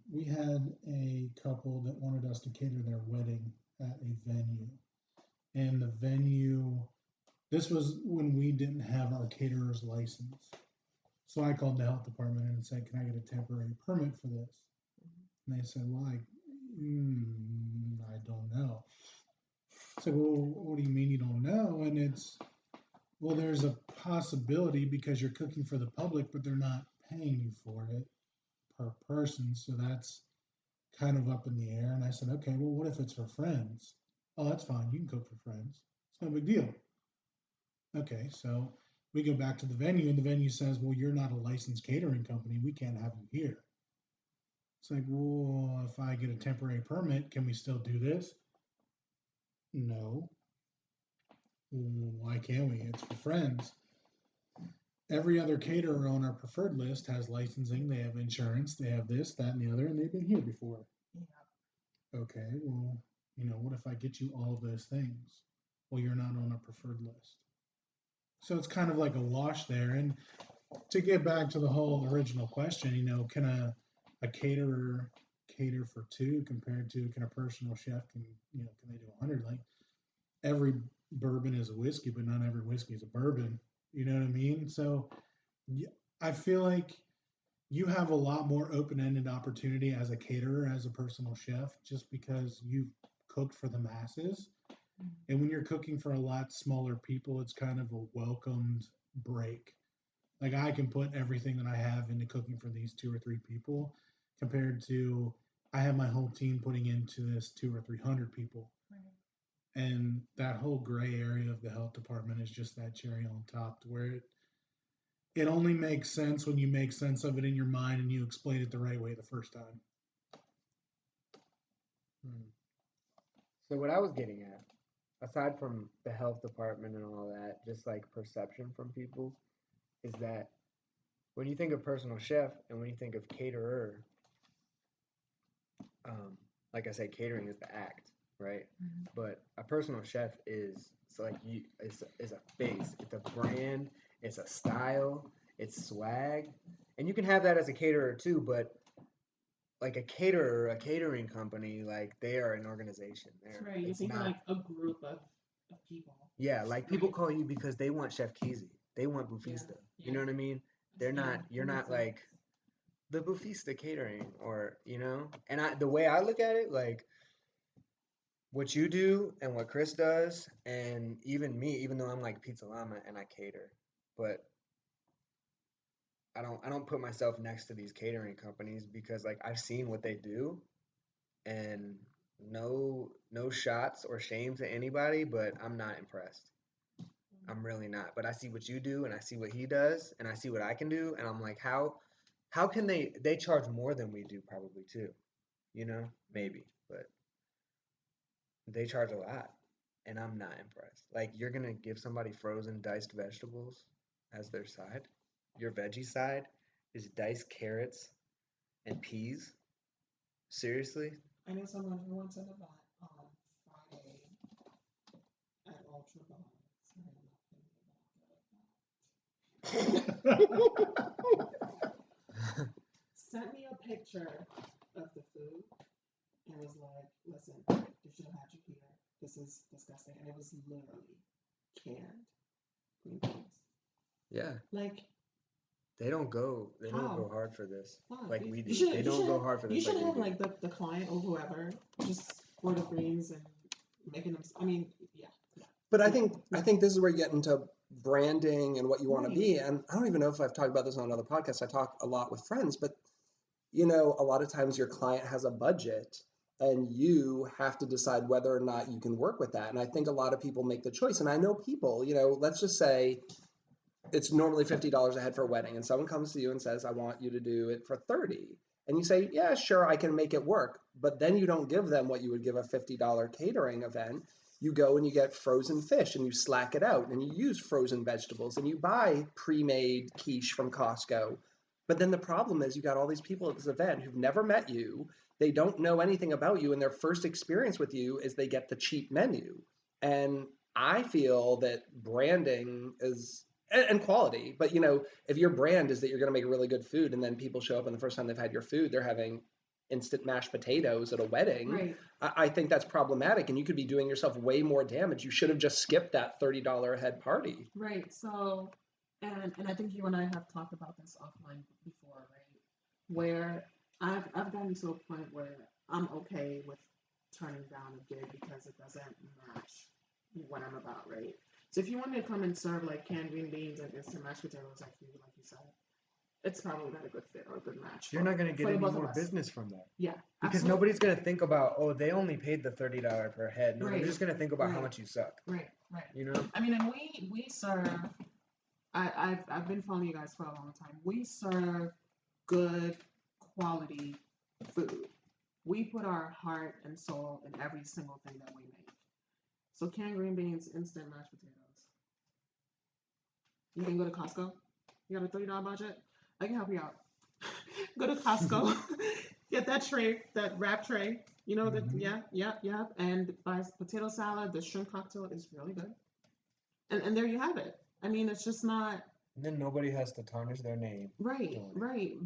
we had a couple that wanted us to cater their wedding at a venue. And the venue, this was when we didn't have our caterer's license. So I called the health department and said, "Can I get a temporary permit for this?" And they said, "Well, I don't know." I said, "Well, what do you mean you don't know?" And it's, "Well, there's a possibility because you're cooking for the public, but they're not paying you for it per person. So that's kind of up in the air." And I said, "Okay, well, what if it's for friends?" "Oh, that's fine. You can cook for friends. It's no big deal." Okay, so we go back to the venue, and the venue says, "Well, you're not a licensed catering company. We can't have you here." It's like, "Well, if I get a temporary permit, can we still do this?" "No." "Why can't we? It's for friends." Every other caterer on our preferred list has licensing, they have insurance, they have this, that, and the other, and they've been here before. Yeah. Okay, well, what if I get you all of those things? Well, you're not on a preferred list. So it's kind of like a wash there. And to get back to the whole original question, can a caterer cater for 2 compared to can a personal chef can they do 100? Like every bourbon is a whiskey, but not every whiskey is a bourbon. You know what I mean? So I feel like you have a lot more open-ended opportunity as a caterer, as a personal chef, just because you've cooked for the masses. And when you're cooking for a lot smaller people, it's kind of a welcomed break. Like I can put everything that I have into cooking for these 2 or 3 people compared to I have my whole team putting into this 200 or 300 people. Right. And that whole gray area of the health department is just that cherry on top, to where it only makes sense when you make sense of it in your mind and you explain it the right way the first time. So what I was getting at, aside from the health department and all that, just like perception from people, is that when you think of personal chef and when you think of caterer, like I said, catering is the act, right? Mm-hmm. But a personal chef is a face, it's a brand, it's a style, it's swag, and you can have that as a caterer too. But like a caterer, a catering company, like they are an organization. Right, you think like a group of people. Yeah, like people call you because they want Chef Kizi, they want Bouffista. Yeah. You know what I mean? They're not. You're not like the Bouffista catering, or you know. And the way I look at it, like what you do and what Chris does, and even me, even though I'm like Pizza Llama and I cater, but I don't put myself next to these catering companies because like I've seen what they do, and no shots or shame to anybody, but I'm not impressed. I'm really not. But I see what you do and I see what he does and I see what I can do, and I'm like, how can they charge more than we do probably too, you know? Maybe, but they charge a lot and I'm not impressed. Like, you're going to give somebody frozen diced vegetables as their side? Your veggie side is diced carrots and peas? Seriously? I know someone who wants an event on Friday at Ultra Bar. Sent me a picture of the food and was like, listen, you should have had you here. This is disgusting. And it was literally canned green beans. Yeah. Like, they don't go hard for this. Wow. Like we do. They don't go hard for this. You should have like the client or whoever just order greens and making them. I mean, yeah. But I think this is where you get into branding and what you want to be. And I don't even know if I've talked about this on another podcast. I talk a lot with friends, but you know, a lot of times your client has a budget and you have to decide whether or not you can work with that. And I think a lot of people make the choice. And I know people, you know, let's just say it's normally $50 a head for a wedding, and someone comes to you and says, I want you to do it for $30. And you say, yeah, sure, I can make it work. But then you don't give them what you would give a $50 catering event. You go and you get frozen fish and you slack it out and you use frozen vegetables and you buy pre-made quiche from Costco. But then the problem is you got all these people at this event who've never met you. They don't know anything about you, and their first experience with you is they get the cheap menu. And I feel that branding is, and quality, but you know, if your brand is that you're going to make really good food and then people show up and the first time they've had your food, they're having instant mashed potatoes at a wedding, right. I think that's problematic, and you could be doing yourself way more damage. You should have just skipped that $30 a head party. Right. So, and I think you and I have talked about this offline before, right? Where I've gotten to a point where I'm okay with turning down a gig because it doesn't match what I'm about, right? So if you want me to come and serve like canned green beans and instant mashed potatoes like you said, it's probably not a good fit or a good match. You're not going to get any more business from that. Yeah. Because absolutely. Nobody's going to think about, oh, they only paid the $30 per head. No, right. They're just going to think about how much you suck. Right. You know? I mean, and we serve, I've been following you guys for a long time. We serve good quality food. We put our heart and soul in every single thing that we make. So canned green beans, instant mashed potatoes. You can go to Costco. You got a $30 budget? I can help you out. Go to Costco, get that tray, that wrap tray. You know, yeah. And buy potato salad. The shrimp cocktail is really good. And there you have it. I mean, it's just not. And then nobody has to tarnish their name. Right.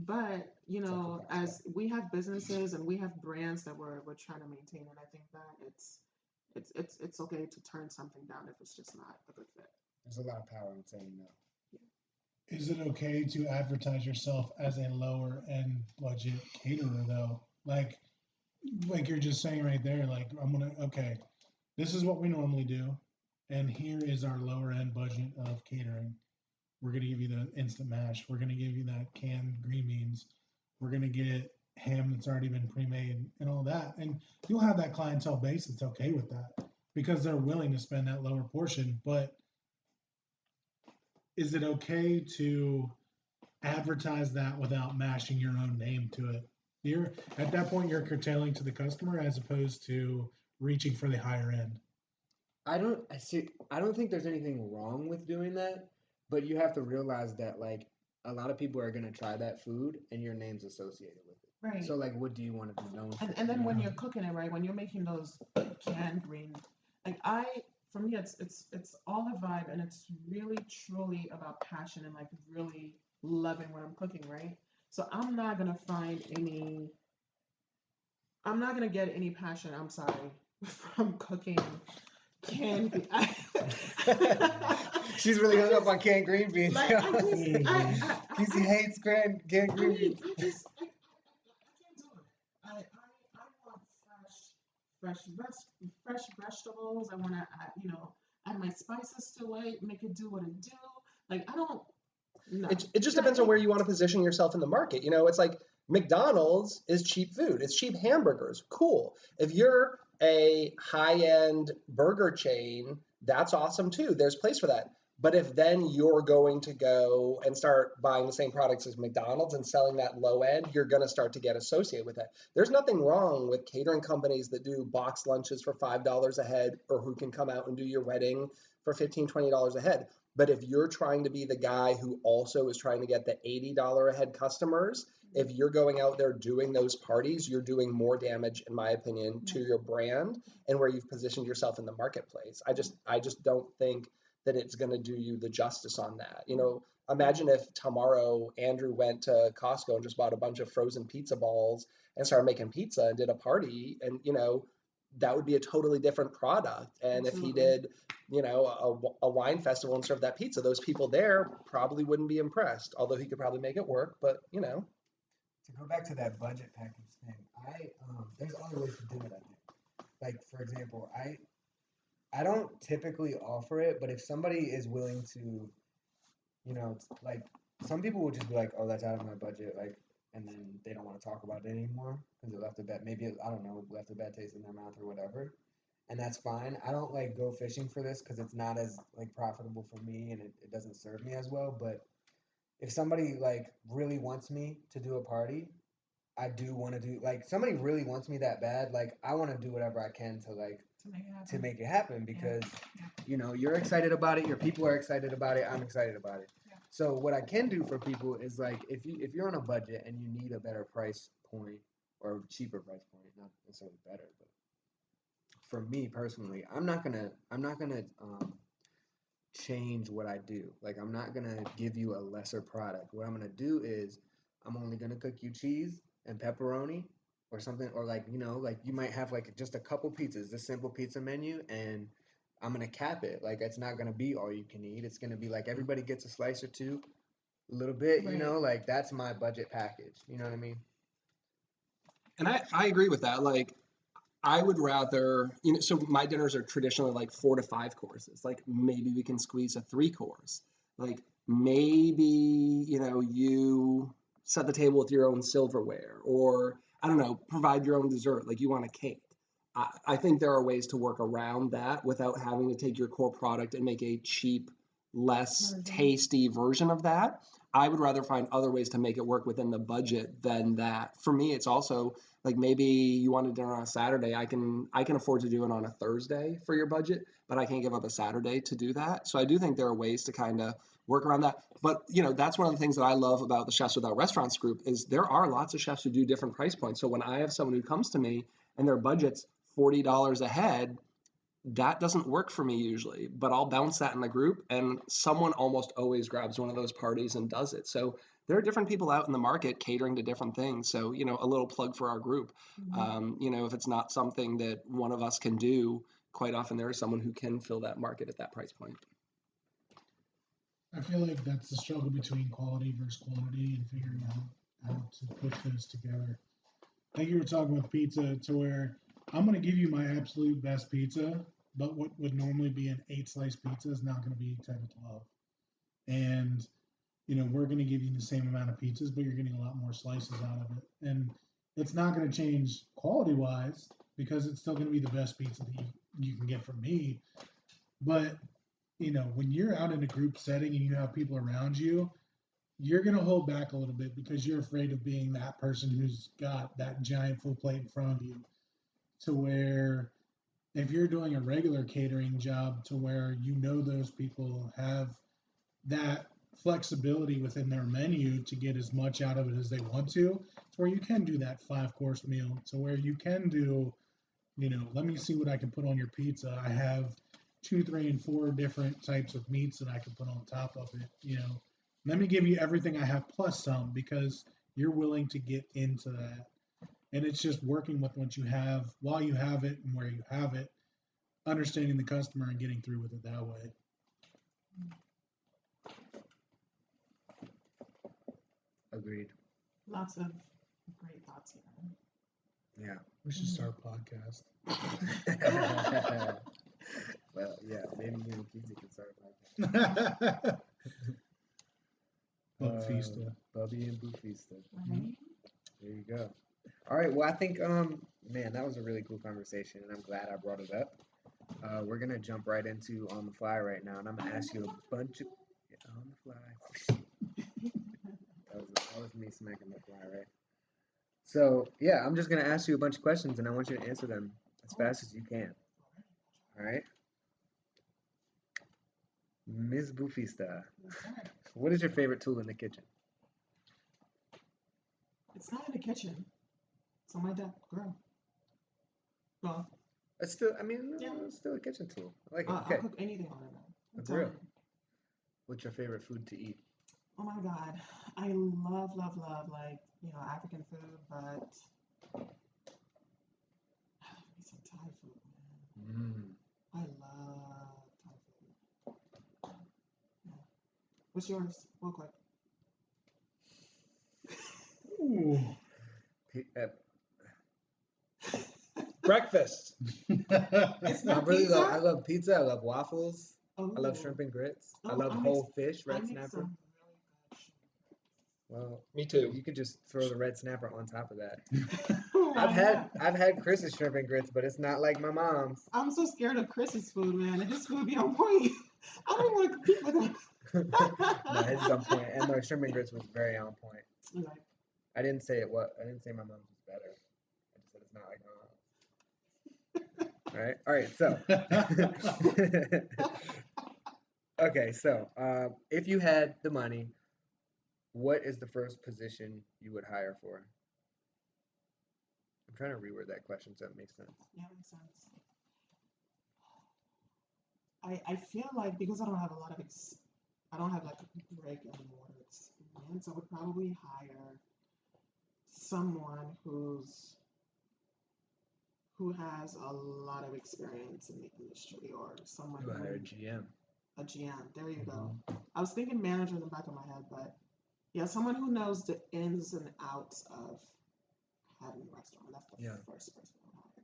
But, you know, as we have businesses and we have brands that we're trying to maintain, and I think that it's okay to turn something down if it's just not a good fit. There's a lot of power in saying no. Yeah. Is it okay to advertise yourself as a lower end budget caterer though? Like you're just saying right there, like okay, this is what we normally do, and here is our lower end budget of catering. We're gonna give you the instant mash. We're gonna give you that canned green beans. We're gonna get ham that's already been pre-made and all that. And you'll have that clientele base that's okay with that because they're willing to spend that lower portion. But is it okay to advertise that without mashing your own name to it? You're at that point you're curtailing to the customer as opposed to reaching for the higher end. I don't think there's anything wrong with doing that, but you have to realize that like a lot of people are gonna try that food and your name's associated with it. Right. So like, what do you want to be known for? And then when you're cooking it, right, when you're making those canned green, like for me, it's all a vibe, and it's really truly about passion and like really loving what I'm cooking, right? So I'm not gonna get any passion. I'm sorry, from cooking canned green. She's really hung up on canned green beans. Like, Kizi hates canned green beans. I can't do it. I want fresh vegetables. I want to, add my spices to it, make it do what it do. Like, I don't. No. It just depends on where you want to position yourself in the market. It's like McDonald's is cheap food. It's cheap hamburgers. Cool. If you're a high-end burger chain, that's awesome too. There's place for that. But if then you're going to go and start buying the same products as McDonald's and selling that low end, you're going to start to get associated with that. There's nothing wrong with catering companies that do box lunches for $5 a head, or who can come out and do your wedding for $15, $20 a head. But if you're trying to be the guy who also is trying to get the $80 a head customers, if you're going out there doing those parties, you're doing more damage, in my opinion, to your brand and where you've positioned yourself in the marketplace. I just don't think that it's going to do you the justice on that. Imagine if tomorrow Andrew went to Costco and just bought a bunch of frozen pizza balls and started making pizza and did a party, and that would be a totally different product. And Absolutely. If he did, a wine festival and served that pizza, those people there probably wouldn't be impressed, although he could probably make it work. But To go back to that budget package thing, there's other ways to do it, I think. Like, for example, I don't typically offer it, but if somebody is willing to, like, some people will just be like, oh, that's out of my budget, like, and then they don't want to talk about it anymore because it left a bad, left a bad taste in their mouth or whatever. And that's fine. I don't, like, go fishing for this because it's not as, like, profitable for me and it doesn't serve me as well. But if somebody, like, really wants me to do a party, I do want to do, like, somebody really wants me that bad, like, I want to do whatever I can to, like, to make it happen because, you're excited about it, your people are excited about it, I'm excited about it. Yeah. So what I can do for people is, like, if you're on a budget and you need a better price point or a cheaper price point, not necessarily better, but for me personally, I'm not gonna change what I do. Like, I'm not gonna give you a lesser product. What I'm gonna do is I'm only gonna cook you cheese and pepperoni or something, or like you might have like just a couple pizzas, the simple pizza menu, and I'm gonna cap it. Like, it's not gonna be all you can eat. It's gonna be like everybody gets a slice or two, a little bit. Right. Like, that's my budget package. You know what I mean? And I agree with that. Like, I would rather, so my dinners are traditionally like 4 to 5 courses. Like, maybe we can squeeze a 3 course. Like, maybe, you set the table with your own silverware, or I don't know, provide your own dessert. Like, you want a cake. I think there are ways to work around that without having to take your core product and make a cheap, less tasty version of that. I would rather find other ways to make it work within the budget than that. For me, it's also like, maybe you want to dinner on a Saturday. I can afford to do it on a Thursday for your budget, but I can't give up a Saturday to do that. So I do think there are ways to kind of work around that. But, that's one of the things that I love about the Chefs Without Restaurants group is there are lots of chefs who do different price points. So when I have someone who comes to me and their budget's $40 a head, that doesn't work for me usually, but I'll bounce that in the group, and someone almost always grabs one of those parties and does it. So there are different people out in the market catering to different things. So, a little plug for our group. Mm-hmm. If it's not something that one of us can do, quite often there is someone who can fill that market at that price point. I feel like that's the struggle between quality versus quantity and figuring out how to put those together. I think you were talking with pizza to where I'm going to give you my absolute best pizza, but what would normally be an 8-slice pizza is not going to be 10 to 12. And, we're going to give you the same amount of pizzas, but you're getting a lot more slices out of it. And It's not going to change quality-wise because it's still going to be the best pizza that you can get from me. But, when you're out in a group setting and you have people around you, you're going to hold back a little bit because you're afraid of being that person who's got that giant full plate in front of you. To where if you're doing a regular catering job to where those people have that flexibility within their menu to get as much out of it as they want to where you can do that 5-course meal, to where you can do, let me see what I can put on your pizza. I have 2, 3, and 4 different types of meats that I can put on top of it. Let me give you everything I have plus some, because you're willing to get into that. And it's just working with what you have while you have it and where you have it, understanding the customer and getting through with it that way. Agreed. Lots of great thoughts here. Yeah. We should start a podcast. Well, yeah, maybe you and Kizi can start a podcast. Bouffista. Bub-B and Bouffista. Right? There you go. All right. Well, I think, man, that was a really cool conversation, and I'm glad I brought it up. We're gonna jump right into on the fly right now, and I'm gonna ask you a bunch of on the fly. That was me smacking the fly, right? So yeah, I'm just gonna ask you a bunch of questions, and I want you to answer them as fast as you can. All right. Ms. Bouffista, what is your favorite tool in the kitchen? It's not in the kitchen. It's on my desk, girl. Well, It's still, I mean, Yeah. it's still a kitchen tool. I like it. I'll Okay. cook anything on it now. That's It's real. on. What's your favorite food to eat? Oh my God. I love, like, African food, but some Thai food, man. I love Thai food. Yeah. What's yours? Real quick. Ooh. Breakfast. It's I not really pizza? love. I love pizza. I love waffles. Oh. I love shrimp and grits. I Oh, love I make- whole fish, I red make snapper. some really good Well, Me too. you could just throw the red snapper on top of that. Why I've had Chris's shrimp and grits, but it's not like my mom's. I'm so scared of Chris's food, man. His food be on point. I don't want to compete with him. No, his is on point, and the shrimp and grits was very on point. Like, I didn't say I didn't say my mom's was better. I just said it's not like my mom's. All right. So, okay. So, if you had the money, what is the first position you would hire for? I'm trying to reword that question so it makes sense. yeah, makes sense. I feel like because I don't have a lot of I don't have like a brick and mortar experience, I would probably hire someone who has a lot of experience in the industry, or someone You who hire a GM. a GM. There you go. I was thinking manager in the back of my head, but yeah, someone who knows the ins and outs of having a restaurant. That's the Yeah. first person I would hire.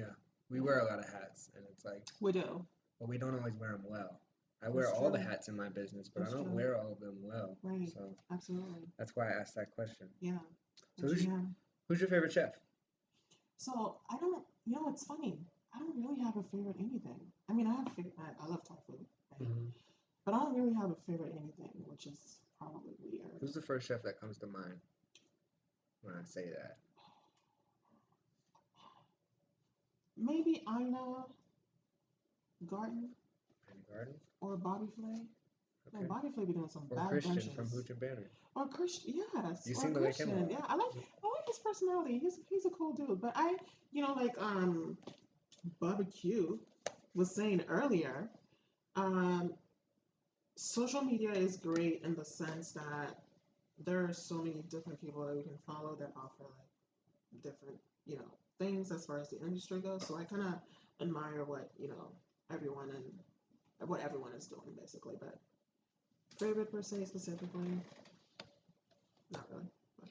Yeah, we wear a lot of hats, and it's like, We do. but we don't always wear them well. I wear That's all the true. hats in my business, but That's I don't true. wear all of them well. Right. So Absolutely. that's why I asked that question. Yeah. So A who's GM. Who's your favorite chef? So I don't, it's funny. I don't really have a favorite anything. I mean, I love Thai food, right? But I don't really have a favorite anything, which is probably weird. Who's the first chef that comes to mind when I say that? Maybe Ina Garten Penny Garden? or Bobby Flay. No, Okay. Bobby Flay be doing some Or bad Christian brunches. from Hooch and Banner. Or Christian, yes. You or seem to like him a Christian. lot. Yeah, I like his personality. He's a cool dude. But like Bub-B-Que was saying earlier, social media is great in the sense that there are so many different people that we can follow that offer like different, things as far as the industry goes. So I kind of admire what, everyone is doing basically. But favorite per se specifically, not really. But.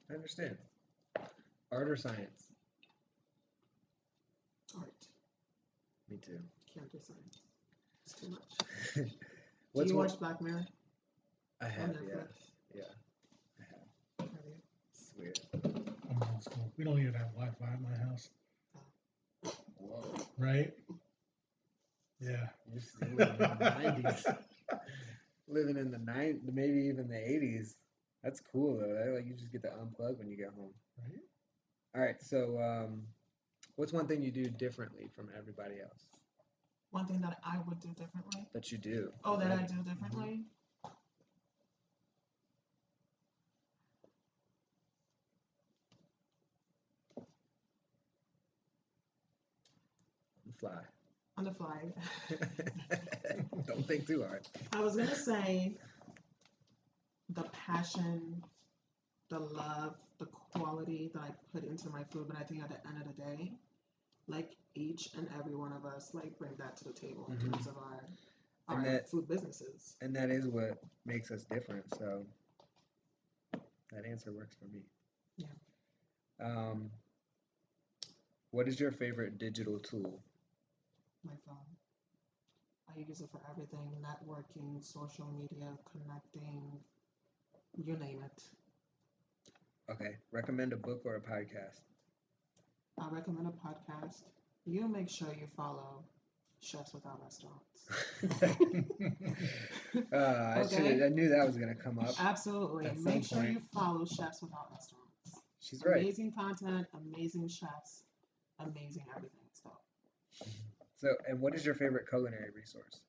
I understand. Art or science? Art. Me too. Can't do science. It's too much. What's Do you one? watch Black Mirror I on have, Netflix? yeah. I have. Have you? It's weird. I'm old school. We don't even have Wi-Fi at my house. Whoa. Right? Yeah. You're still living in the 90s. Living in the 90s, maybe even the 80s. That's cool though. That, like you just get to unplug when you get home. Right? All right. So, what's one thing you do differently from everybody else? One thing that I would do differently. That you do. Oh, that Right? I do differently. Fly. On the fly. Don't think too hard. I was gonna say the passion, the love, the quality that I put into my food, but I think at the end of the day, like each and every one of us like bring that to the table in terms of our food businesses. And that is what makes us different. So that answer works for me. Yeah. What is your favorite digital tool? My phone. I use it for everything: networking, social media, connecting, you name it. Okay. Recommend a book or a podcast. I recommend a podcast. You make sure you follow Chefs Without Restaurants. I knew that was gonna come up. Absolutely. At some Make sure point. you follow Chefs Without Restaurants. She's right. Amazing content, amazing chefs, amazing everything. So, and what is your favorite culinary resource?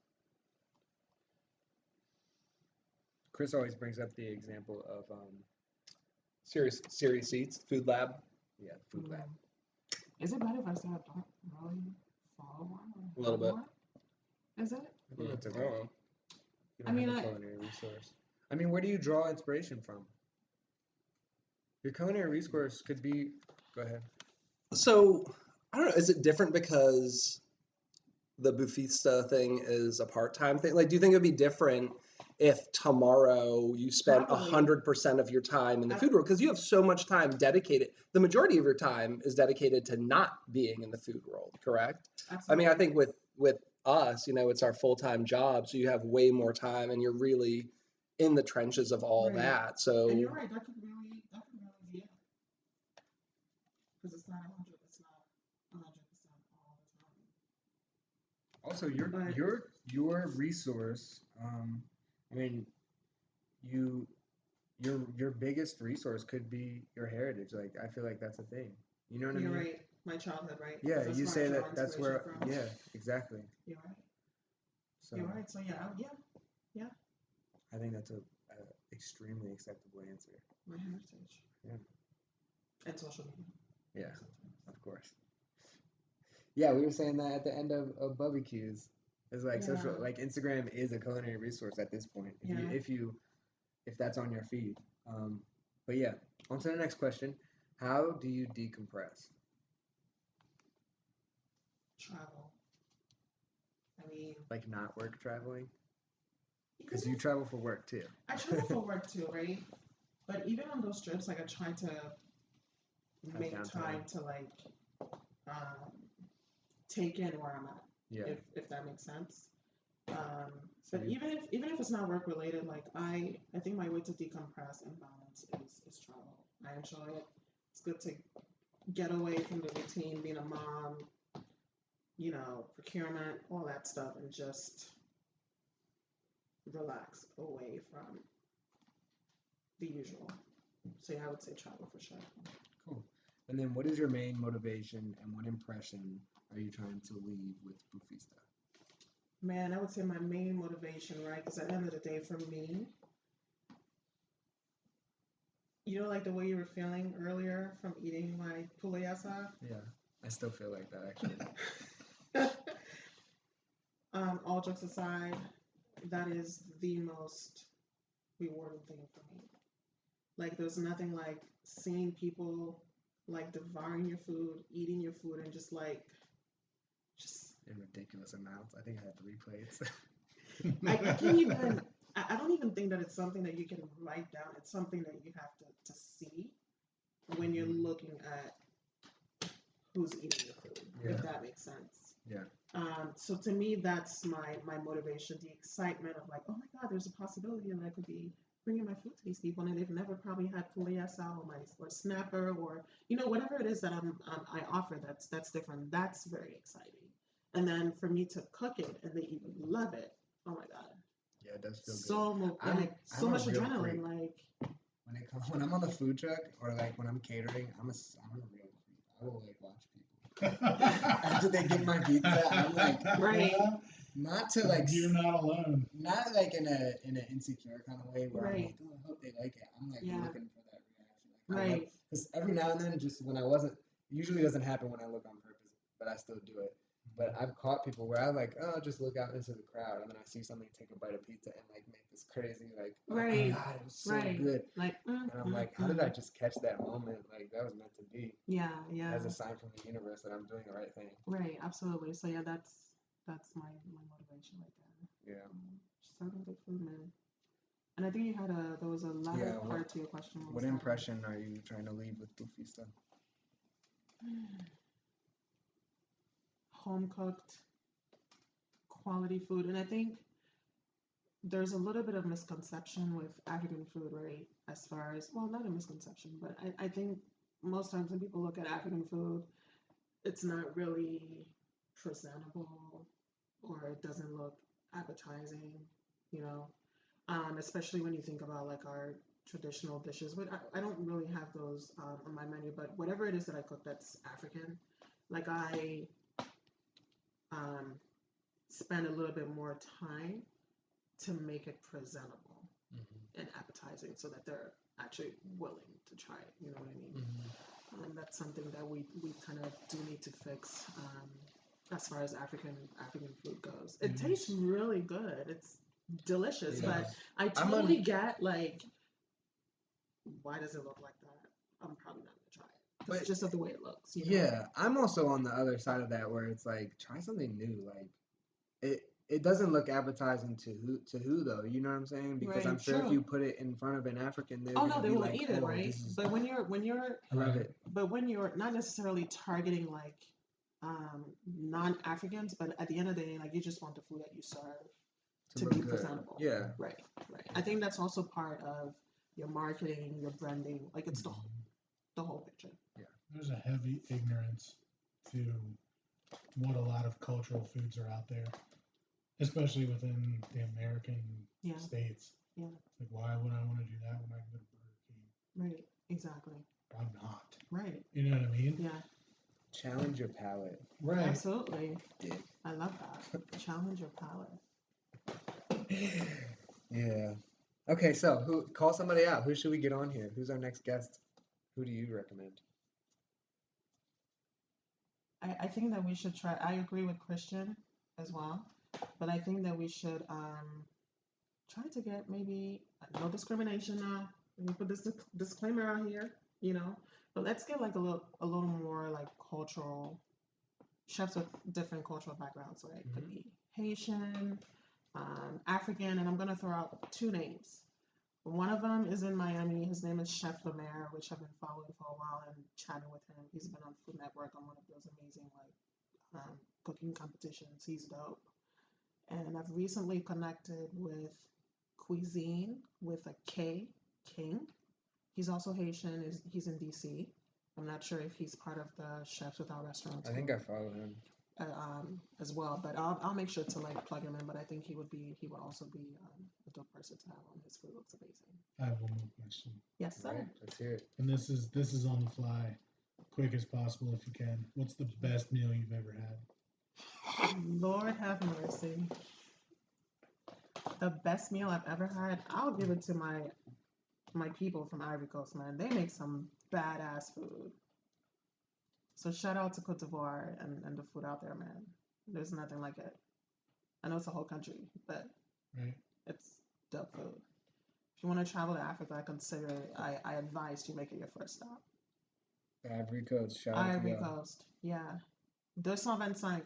Chris always brings up the example of Serious Seats, Food Lab. yeah, Food Lab. Is it better if I say I don't really follow one? A little bit. Is it? I think that's I okay. don't know. You don't have a culinary resource. I mean, where do you draw inspiration from? Your culinary resource could be. Go ahead. So, I don't know. Is it different because the Bouffista thing is a part-time thing? Like, do you think it would be different if tomorrow you spent Probably. 100% of your time in the food world? Because you have so much time dedicated. The majority of your time is dedicated to not being in the food world, correct? Absolutely. I mean, I think with us, it's our full-time job, so you have way more time and you're really in the trenches of all Right. that. So, And you're right. That could really be it. Because it's not 100% all the time. Also, your resource. I mean, your biggest resource could be your heritage. Like, I feel like that's a thing. You know what I mean? You're right. My childhood, right? Yeah, That's you where I say draw that. That's where. inspiration from. Yeah, exactly. You're right. So You're right. So yeah. I think that's a extremely acceptable answer. My heritage. Yeah. And social media. Yeah, of course. Yeah, we were saying that at the end of Bub-B-Que's. It's like social, Yeah. like Instagram is a culinary resource at this point. If that's on your feed. But yeah, on to the next question. How do you decompress? Travel. I mean, Like not work traveling? Because you travel for work too. I travel for work too, right? But even on those trips, like I try to make downtime. time to like take in where I'm at. Yeah. If that makes sense. So But even if it's not work related, like I think my way to decompress and balance is travel. I enjoy it. It's good to get away from the routine, being a mom, procurement, all that stuff, and just relax away from the usual. So yeah, I would say travel for sure. Cool. And then what is your main motivation and what impression are you trying to leave with Bouffista? Man, I would say my main motivation, right? Because at the end of the day, for me, like the way you were feeling earlier from eating my poulet yassa. Yeah, I still feel like that actually. All jokes aside, that is the most rewarding thing for me. Like, there's nothing like seeing people like devouring your food, eating your food, and just in ridiculous amounts. I think I had 3 plates. I can't even. I don't even think that it's something that you can write down. It's something that you have to see when you're looking at who's eating your food. Yeah. If that makes sense. Yeah. So to me, that's my motivation, the excitement of like, oh my God, there's a possibility that I could be bringing my food to these people, and they've never probably had poulet or snapper or whatever it is that I offer. That's different. That's very exciting. And then for me to cook it and they even love it. Oh my God. Yeah, it does feel good. So much adrenaline. Like when I'm on the food truck or like when I'm catering, I'm a real freak. I will like watch people. After they get my pizza, I'm like, right. Not to like. You're not alone. Not like in an insecure kind of way where I'm right. like, oh, I hope they like it. I'm like Yeah. looking for that reaction. Like, right. Because every now and then, just when I wasn't, usually doesn't happen when I look on purpose, but I still do it. But I've caught people where I like, oh, just look out into the crowd, and then I see somebody take a bite of pizza and like make this crazy like, oh right. my God, it was so good. Like, and I'm like, how did I just catch that moment? Like that was meant to be. Yeah. As a sign from the universe that I'm doing the right thing. Right. Absolutely. So yeah, that's my motivation right there. Yeah. Serving good food, man. And I think there was a latter part to your question. What impression are you trying to leave with Bouffista? Home cooked, quality food. And I think there's a little bit of misconception with African food, right? As far as, well, not a misconception, but I think most times when people look at African food, it's not really presentable or it doesn't look appetizing, especially when you think about like our traditional dishes. But I don't really have those on my menu, but whatever it is that I cook that's African, like I spend a little bit more time to make it presentable and appetizing so that they're actually willing to try it. You know what I mean? That's something that we kind of do need to fix as far as African food goes. It tastes really good. It's delicious, but I totally get like, why does it look like that? I'm probably not gonna try it. But it's just of the way it looks. Yeah, I'm also on the other side of that where it's like try something new. Like it doesn't look appetizing to who though? You know what I'm saying? Because I'm sure if you put it in front of an African, they're gonna they be will like, eat it, right? But when you're I love it. But when you're not necessarily targeting like non-Africans, but at the end of the day, like you just want the food that you serve to be presentable. Yeah. Right. I think that's also part of your marketing, your branding. Like it's the whole picture. Yeah. There's a heavy ignorance to what a lot of cultural foods are out there, especially within the American states. Yeah. Like, why would I want to do that when I can go to Burger King? Right. Exactly. I'm not. Right. You know what I mean? Yeah. Challenge your palate. Right. Absolutely. Yeah. I love that. Challenge your palate. Yeah. Okay, so call somebody out. Who should we get on here? Who's our next guest? Who do you recommend? I think that we should try. I agree with Christian as well, but I think that we should try to get maybe no discrimination now. Let me put this disclaimer out here, but let's get like a little more like cultural chefs with different cultural backgrounds, right? Could be Haitian, African, and I'm gonna throw out two names. One of them is in Miami. His name is Chef Lemaire, which I've been following for a while and chatting with him. He's been on Food Network on one of those amazing cooking competitions. He's dope. And I've recently connected with Cuisine with a K, King. He's also Haitian. He's in DC. I'm not sure if he's part of the Chefs Without Restaurants. I think I follow him. As well, but I'll make sure to like plug him in. But I think he would also be a dope person to have on. His food looks amazing. I have one more question. Yes, sir. Right, let's hear it. And this is on the fly, quick as possible if you can. What's the best meal you've ever had? Lord have mercy. The best meal I've ever had. I'll give it to my people from Ivory Coast, man. They make some badass food. So shout out to Côte d'Ivoire and the food out there, man. There's nothing like it. I know it's a whole country, but it's dope food. If you want to travel to Africa, I advise you make it your first stop. Ivory Coast, shout out to Ivory y'all. Coast, yeah. 225,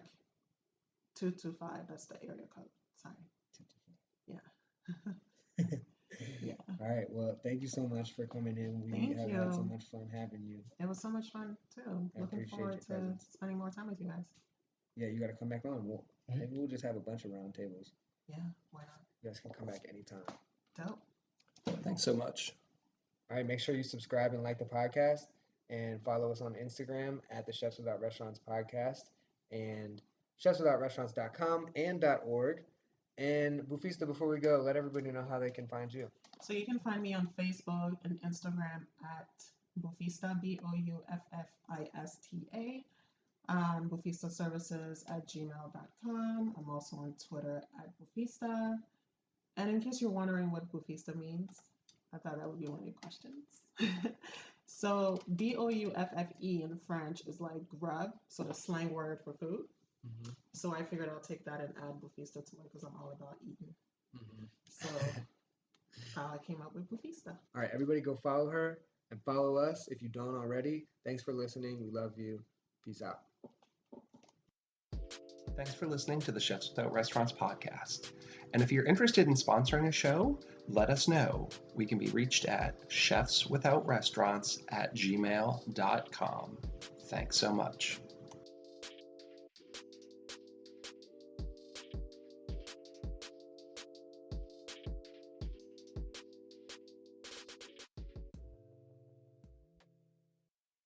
225, that's the area code. Sorry. Yeah. Yeah. All right. Well, thank you so much for coming in. We have had so much fun having you. It was so much fun too. Looking forward to spending more time with you guys. Yeah, you got to come back on. Maybe we'll just have a bunch of round tables. Yeah, why not? You guys can come back anytime. Dope. Thanks so much. All right, make sure you subscribe and like the podcast and follow us on Instagram at the Chefs Without Restaurants podcast and chefswithoutrestaurants.com and .org. And Bouffista, before we go, let everybody know how they can find you. So you can find me on Facebook and Instagram at Bouffista, Bouffista. Bouffista Services at gmail.com. I'm also on Twitter at Bouffista. And in case you're wondering what Bouffista means, I thought that would be one of your questions. So Bouffe in French is like grub, so the slang word for food. Mm-hmm. So I figured I'll take that and add Bouffista to it because I'm all about eating. Mm-hmm. So how I came up with Bouffista. All right, everybody go follow her and follow us if you don't already. Thanks for listening. We love you. Peace out. Thanks for listening to the Chefs Without Restaurants podcast. And if you're interested in sponsoring a show, let us know. We can be reached at chefswithoutrestaurants@gmail.com. Thanks so much.